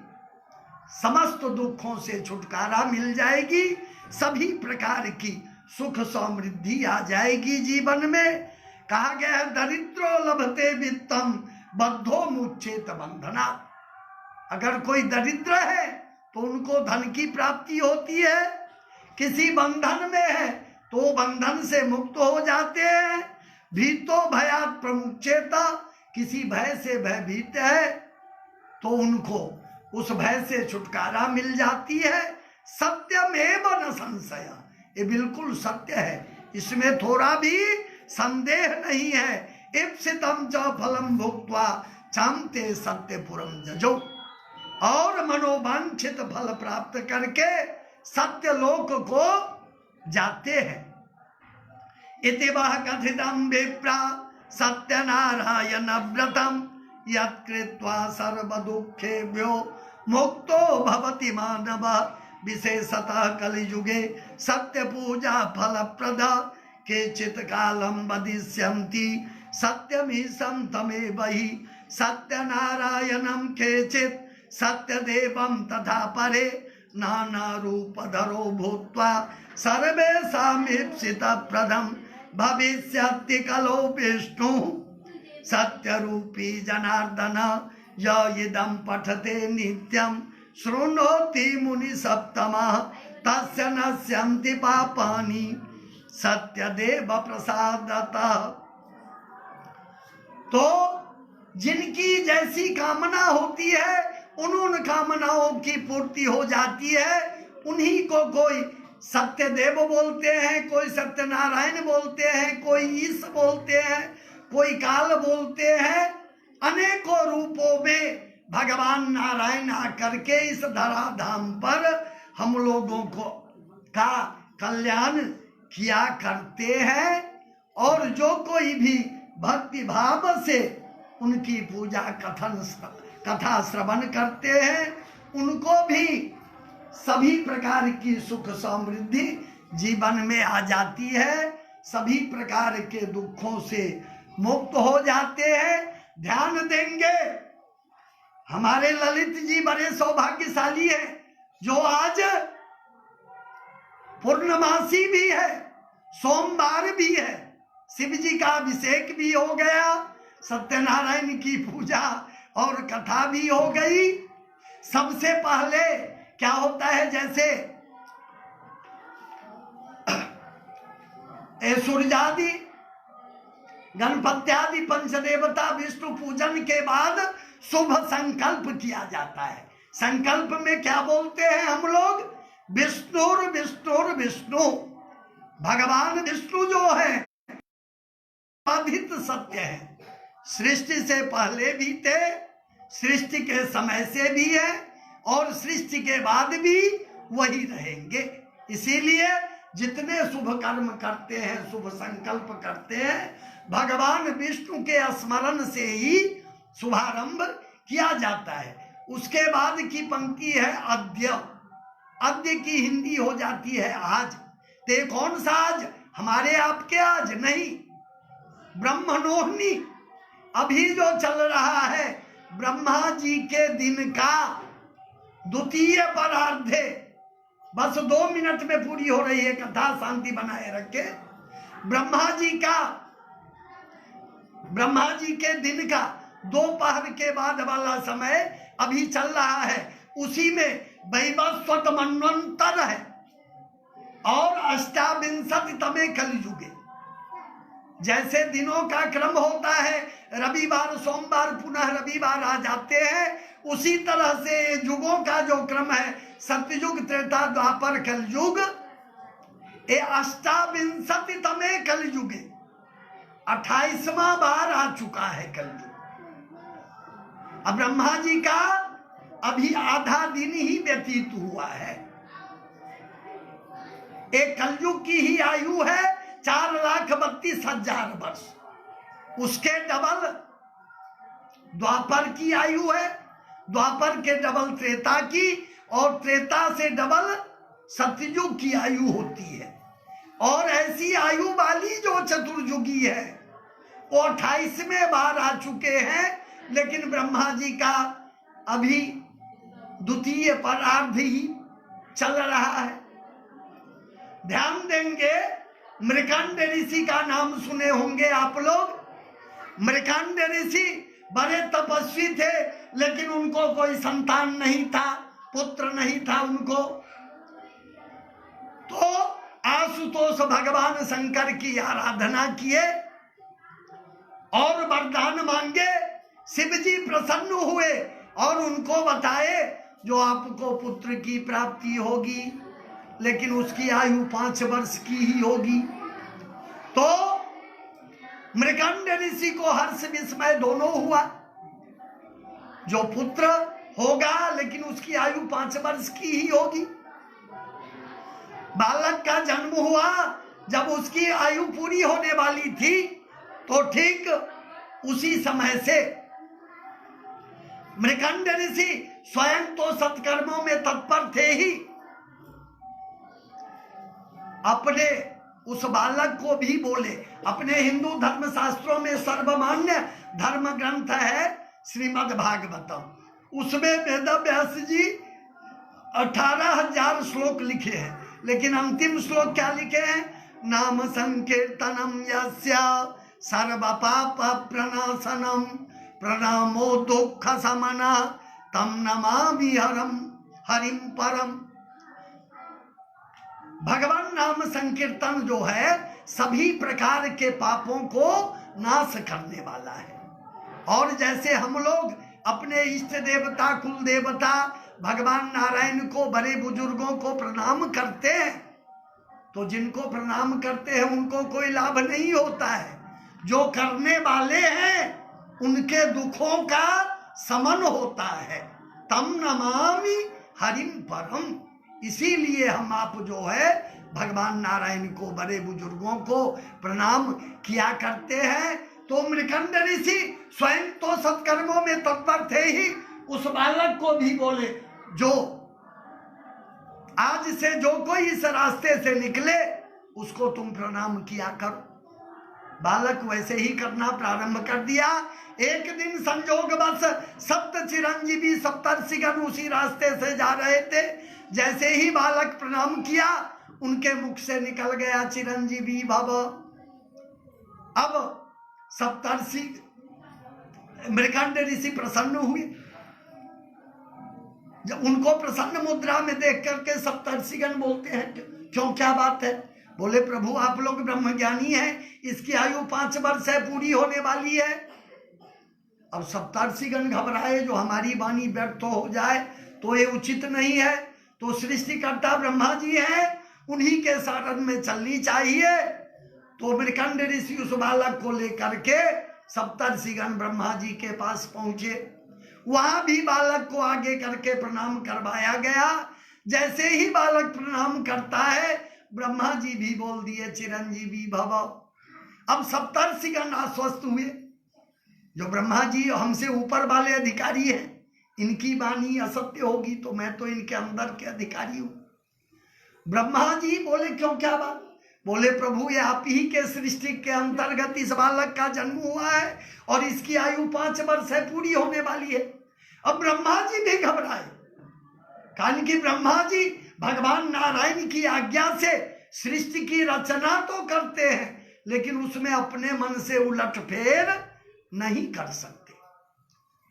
समस्त दुखों से छुटकारा मिल जाएगी, सभी प्रकार की सुख समृद्धि आ जाएगी जीवन में। कहा गया है दरिद्रो लभते वित्तम बद्धो मुच्चेत बंधना। अगर कोई दरिद्र है तो उनको धन की प्राप्ति होती है, किसी बंधन में है तो बंधन से मुक्त हो जाते हैं। भीतो भयात प्रमुच्चेता, किसी भय से भयभीत है तो उनको उस भय से छुटकारा मिल जाती है। सत्यमेव न संशय, ये बिल्कुल सत्य है, इसमें थोड़ा भी संदेह नहीं है। इप्सितम च फलम भुक्त्वा चामते सत्यपुरम जजो, और मनोवांछित फल प्राप्त करके सत्यलोक को जाते हैं। इति वह कथितम विप्रा सत्यनारायण व्रतम यत्कृत्वा सर्व दुखेभ्यो मुक्तो भवति मानव। विशेषतः कलियुगे सत्य पूजा फलप्रदा केचित् कालम वदिष्यन्ति सत्यमीशं तमेवहि सत्यनारायणं केचित् सत्यदेवं तथा परे नाना रूपधरो भूत्वा सर्वेषामीप्सितप्रदं भविष्यति कलो विष्णु सत्यरूपी जनार्दन। य इदं पठते नित्यं शृणोति मुनि सप्तमः तस्य नश्यन्ति पापानि सत्यदेव प्रसादतः। तो जिनकी जैसी कामना होती है उन कामनाओं की पूर्ति हो जाती है। उन्हीं को कोई सत्यदेव बोलते हैं, कोई सत्यनारायण बोलते हैं, कोई ईश बोलते हैं, कोई काल बोलते हैं। अनेकों रूपों में भगवान नारायण आकर के इस धराधाम पर हम लोगों को का कल्याण किया करते हैं। और जो कोई भी भक्ति भाव से उनकी पूजा कथा श्रवण करते हैं उनको भी सभी प्रकार की सुख समृद्धि जीवन में आ जाती है, सभी प्रकार के दुखों से मुक्त हो जाते हैं। ध्यान देंगे, हमारे ललित जी बड़े सौभाग्यशाली हैं जो आज पूर्णमासी भी है, सोमवार भी है, शिव जी का अभिषेक भी हो गया, सत्यनारायण की पूजा और कथा भी हो गई। सबसे पहले क्या होता है, जैसे सूर्यादि गणपत्यादि पंचदेवता विष्णु पूजन के बाद शुभ संकल्प किया जाता है। संकल्प में क्या बोलते हैं हम लोग? विष्णुर विष्णुर विष्णु। भगवान विष्णु जो है अधित सत्य है, सृष्टि से पहले भी थे, सृष्टि के समय से भी है और सृष्टि के बाद भी वही रहेंगे। इसीलिए जितने शुभ कर्म करते हैं, शुभ संकल्प करते हैं, भगवान विष्णु के स्मरण से ही शुभारंभ किया जाता है। उसके बाद की पंक्ति है अद्य। अद्य की हिंदी हो जाती है आज। ते कौन सा आज? हमारे आपके आज नहीं, ब्रह्मणोहनी अभी जो चल रहा है, ब्रह्मा जी के दिन का द्वितीय परार्धे, बस 2 मिनट में पूरी हो रही है कथा, शांति बनाए रखे। ब्रह्मा जी के दिन का दोपहर के बाद वाला समय अभी चल रहा है, उसी में वैवस्वत मनवंतर है और 28तमे कलयुगे। जैसे दिनों का क्रम होता है, रविवार सोमवार पुनः रविवार आ जाते हैं, उसी तरह से युगों का जो क्रम है, सतयुग त्रेता द्वापर कलयुग, ये 28तमे कलयुगे 28वां बार आ चुका है कलयुग। अब ब्रह्मा जी का अभी आधा दिन ही व्यतीत हुआ है। एक कलयुग की ही आयु है 4,32,000 वर्ष, उसके डबल द्वापर की आयु है, द्वापर के डबल त्रेता की, और त्रेता से डबल सतयुग की आयु होती है। और ऐसी आयु वाली जो चतुर्युगी है वो 28वें बार आ चुके हैं, लेकिन ब्रह्मा जी का अभी द्वितीय परार्ध ही चल रहा है। ध्यान देंगे, मृकांड ऋषि का नाम सुने होंगे आप लोग। मृकांड ऋषि बड़े तपस्वी थे, लेकिन उनको कोई संतान नहीं था, पुत्र नहीं था उनको। तो आशुतोष भगवान शंकर की आराधना किए और वरदान मांगे। शिव जी प्रसन्न हुए और उनको बताए जो आपको पुत्र की प्राप्ति होगी, लेकिन उसकी आयु 5 वर्ष की ही होगी। तो मृकांड ऋषि को हर्ष विस्मय दोनों हुआ, जो पुत्र होगा लेकिन उसकी आयु 5 वर्ष की ही होगी। बालक का जन्म हुआ जब उसकी आयु पूरी होने वाली थी, तो ठीक उसी समय से मृकांड ऋषि स्वयं तो सत्कर्मों में तत्पर थे ही, अपने उस बालक को भी बोले। अपने हिंदू धर्म शास्त्रों में सर्वमान्य धर्म ग्रंथ है श्रीमद् भागवतम, उसमें वेद व्यास जी 18,000 श्लोक लिखे हैं, लेकिन अंतिम श्लोक क्या लिखे हैं? नाम संकीर्तनम यस्य सर्व पाप प्रणाशनम प्रणामो दुख समना तम नमामि हरिम परम। भगवान नाम संकीर्तन जो है सभी प्रकार के पापों को नाश करने वाला है। और जैसे हम लोग अपने इष्ट देवता कुल देवता भगवान नारायण को, बड़े बुजुर्गों को प्रणाम करते हैं, तो जिनको प्रणाम करते हैं उनको कोई लाभ नहीं होता है, जो करने वाले हैं उनके दुखों का समन होता है। तम नमामि हरिम परम। इसीलिए हम आप जो है भगवान नारायण को, बड़े बुजुर्गों को प्रणाम किया करते हैं। तो मृकांड ऋषि स्वयं तो सत्कर्मों में तत्पर थे ही, उस बालक को भी बोले जो आज से जो कोई इस रास्ते से निकले उसको तुम प्रणाम किया करो। बालक वैसे ही करना प्रारंभ कर दिया। एक दिन संजोगवश सप्त चिरंजीवी सप्तर्षिगण उसी रास्ते से जा रहे थे। जैसे ही बालक प्रणाम किया, उनके मुख से निकल गया चिरंजीवी भव। अब सप्तर्षि मृकांड ऋषि प्रसन्न हुए। जब उनको प्रसन्न मुद्रा में देख करके सप्तर्षिगण बोलते हैं, क्यों क्या बात है? बोले प्रभु आप लोग ब्रह्म ज्ञानी हैं, इसकी आयु 5 वर्ष है, पूरी होने वाली है। अब सप्तर्षिगण घबराए, जो हमारी वाणी व्यर्थ हो जाए तो ये उचित नहीं है। तो सृष्टिकर्ता ब्रह्मा जी हैं, उन्हीं के शरण में चलनी चाहिए। तो मृकंड ऋषि उस बालक को लेकर के सप्तर्षिगण ब्रह्मा जी के पास पहुंचे। वहां भी बालक को आगे करके प्रणाम करवाया गया। जैसे ही बालक प्रणाम करता है, ब्रह्मा जी भी बोल दिए चिरंजीवी भव। अब सप्तर्षिगण आश्वस्त हुए, जो ब्रह्मा जी हमसे ऊपर वाले अधिकारी हैं, इनकी वाणी असत्य होगी तो मैं तो इनके अंदर के अधिकारी हूं। ब्रह्मा जी बोले क्यों, क्या बात? बोले प्रभु ये आप ही के सृष्टि के अंतर्गत इस बालक का जन्म हुआ है और इसकी आयु 5 वर्ष है, पूरी होने वाली है। अब ब्रह्मा जी भी घबराए, कारण कि ब्रह्मा जी भगवान नारायण की आज्ञा से सृष्टि की रचना तो करते हैं, लेकिन उसमें अपने मन से उलटफेर नहीं कर सकते।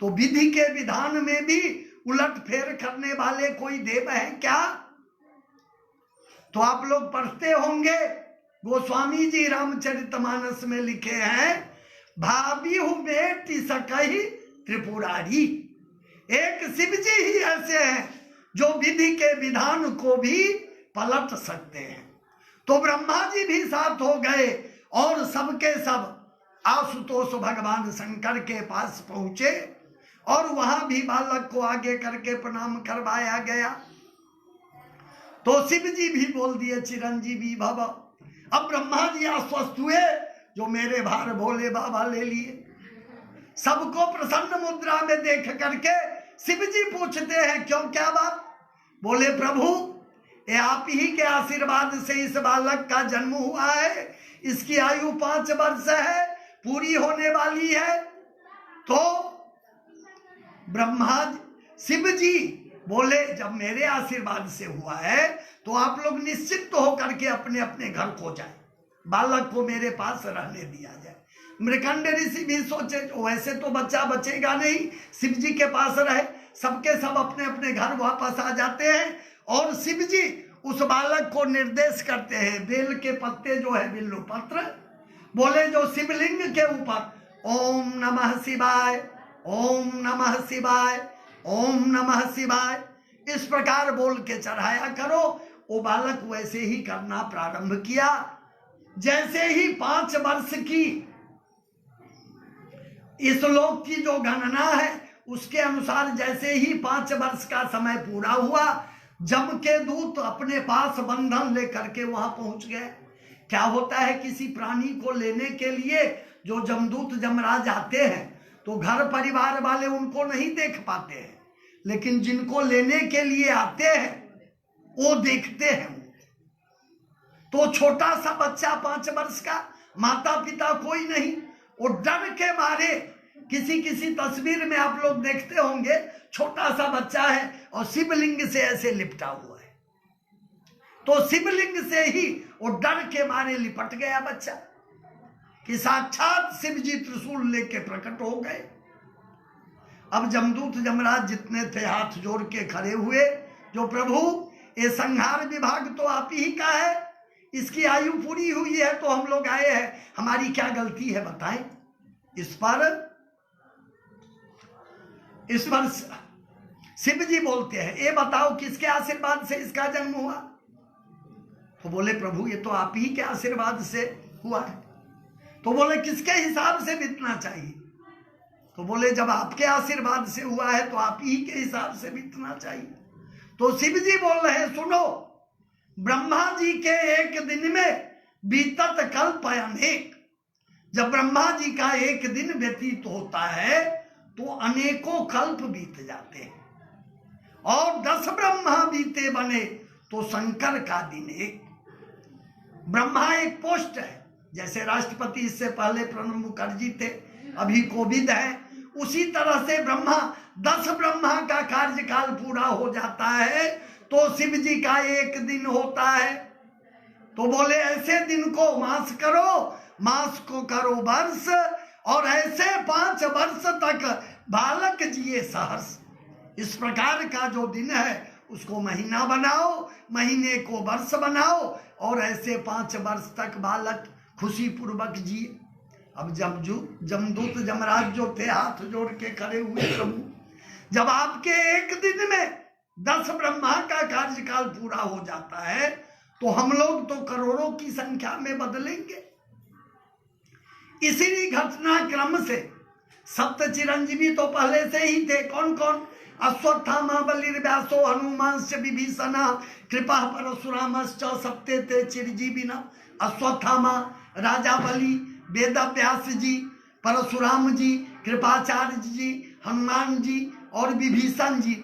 तो विधि के विधान में भी उलटफेर करने वाले कोई देव है क्या? तो आप लोग पढ़ते होंगे, गोस्वामी जी रामचरितमानस में लिखे हैं, भाभी हूं बेटी सकही त्रिपुरारी। एक शिव जी ही ऐसे हैं जो विधि के विधान को भी पलट सकते हैं। तो ब्रह्मा जी भी साथ हो गए और सबके सब आशुतोष भगवान शंकर के पास पहुंचे और वहां भी बालक को आगे करके प्रणाम करवाया गया। तो शिव जी भी बोल दिए चिरंजीवी भव। अब ब्रह्मा जी आश्वस्त हुए, जो मेरे भार भोले बाबा ले लिए। सबको प्रसन्न मुद्रा में देख करके शिव जी पूछते हैं क्यों, क्या बात? बोले प्रभु ये आप ही के आशीर्वाद से इस बालक का जन्म हुआ है, इसकी आयु 5 वर्ष है, पूरी होने वाली है। तो ब्रह्मा शिव जी बोले जब मेरे आशीर्वाद से हुआ है तो आप लोग निश्चित होकर के अपने अपने घर को जाए, बालक को मेरे पास रहने दिया जाए। मृकंड ऋषि भी सोचे वैसे तो बच्चा बचेगा नहीं, शिव जी के पास रहे। सबके सब अपने अपने घर वापस आ जाते हैं और शिव जी उस बालक को निर्देश करते हैं। बेल के पत्ते जो है बिल्लु पत्र, बोले जो शिवलिंग के ऊपर ओम नमः शिवाय, ओम नमः शिवाय, ओम नमः शिवाय इस प्रकार बोल के चढ़ाया करो। वो बालक वैसे ही करना प्रारंभ किया। जैसे ही 5 वर्ष की इस लोक की जो गणना है उसके अनुसार जैसे ही 5 वर्ष का समय पूरा हुआ, जम के दूत अपने पास बंधन लेकर के वहां पहुंच गए। क्या होता है, किसी प्राणी को लेने के लिए जो जमदूत जमराज आते हैं तो घर परिवार वाले उनको नहीं देख पाते हैं, लेकिन जिनको लेने के लिए आते हैं वो देखते हैं। तो छोटा सा बच्चा 5 वर्ष का, माता पिता कोई नहीं, वो डर के मारे, किसी किसी तस्वीर में आप लोग देखते होंगे छोटा सा बच्चा है और शिवलिंग से ऐसे लिपटा हुआ है। तो शिवलिंग से ही वो डर के मारे लिपट गया बच्चा कि साक्षात शिव जी त्रिशूल लेके प्रकट हो गए। अब जमदूत जमराज जितने थे हाथ जोड़ के खड़े हुए, जो प्रभु ये संहार विभाग तो आप ही का है, इसकी आयु पूरी हुई है तो हम लोग आए हैं, हमारी क्या गलती है बताएं। इस पर शिव जी बोलते हैं ये बताओ किसके आशीर्वाद से इसका जन्म हुआ? तो बोले प्रभु ये तो आप ही के आशीर्वाद से हुआ है। तो बोले किसके हिसाब से बीतना चाहिए? तो बोले जब आपके आशीर्वाद से हुआ है तो आप ही के हिसाब से बीतना चाहिए। तो शिव जी बोल रहे हैं सुनो, ब्रह्मा जी के एक दिन में बीतत कल्प अनेक। जब ब्रह्मा जी का एक दिन व्यतीत होता है तो अनेकों कल्प बीत जाते हैं, और 10 ब्रह्मा बीते बने तो शंकर का दिन एक। ब्रह्मा एक पोस्ट है, जैसे राष्ट्रपति इससे पहले प्रणब मुखर्जी थे, अभी कोविद है, उसी तरह से ब्रह्मा 10 ब्रह्मा का कार्यकाल पूरा हो जाता है तो शिव जी का एक दिन होता है। तो बोले ऐसे दिन को मास करो, मास को करो वर्ष, और ऐसे 5 वर्ष तक बालक जिए सहर्ष। इस प्रकार का जो दिन है उसको महीना बनाओ, महीने को वर्ष बनाओ, और ऐसे 5 वर्ष तक बालक खुशी पूर्वक जिए। अब जमदूत जमराज जो थे हाथ जोड़ के खड़े हुए, प्रभु जब आपके एक दिन में 10 ब्रह्मा का कार्यकाल पूरा हो जाता है तो हम लोग तो करोड़ों की संख्या में बदलेंगे। इसी घटनाक्रम से सप्त चिरंजीवी तो पहले से ही थे। कौन कौन? अश्वत्थामा बलिर्व्यासो हनुमांश्च विभीषण कृपा परशुरामश्च सप्ते ते चिरजीविना। अश्वत्थामा राजा बलि, वेदव्यास जी, परशुराम जी, कृपाचार्य जी, हनुमान जी और विभीषण जी,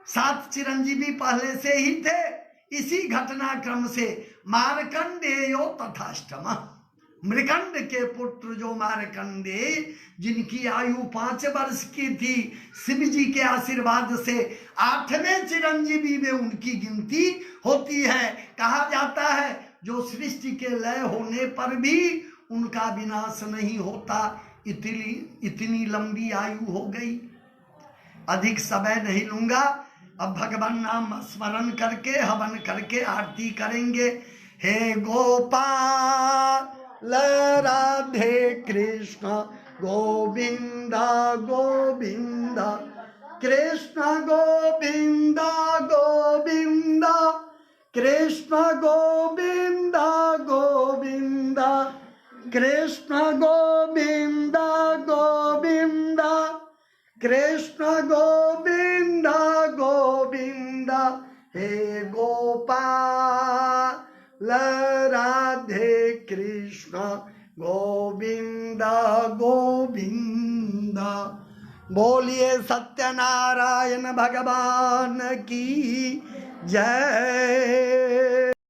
7 चिरंजीवी पहले से ही थे। इसी घटनाक्रम से मार्कंडेयो तथाष्टम, मृकंड के पुत्र जो मार्कंडेय, जिनकी आयु 5 वर्ष की थी, शिव जी के आशीर्वाद से 8वें चिरंजीवी में उनकी गिनती होती है। कहा जाता है जो सृष्टि के लय होने पर भी उनका विनाश नहीं होता, इतनी लंबी आयु हो गई। अधिक समय नहीं लूंगा, अब भगवान नाम स्मरण करके हवन करके आरती करेंगे। हे गोपाल राधे कृष्ण गोविंद गोविंद, कृष्ण गोविंद गोविंद, कृष्ण गोविंद गोविंद, कृष्ण गोविंद गोविंद, कृष्ण गोविंद गोविंद। हे गोपाल राधे कृष्ण गोविंद गोविंद। बोलिए सत्यनारायण भगवान की जय।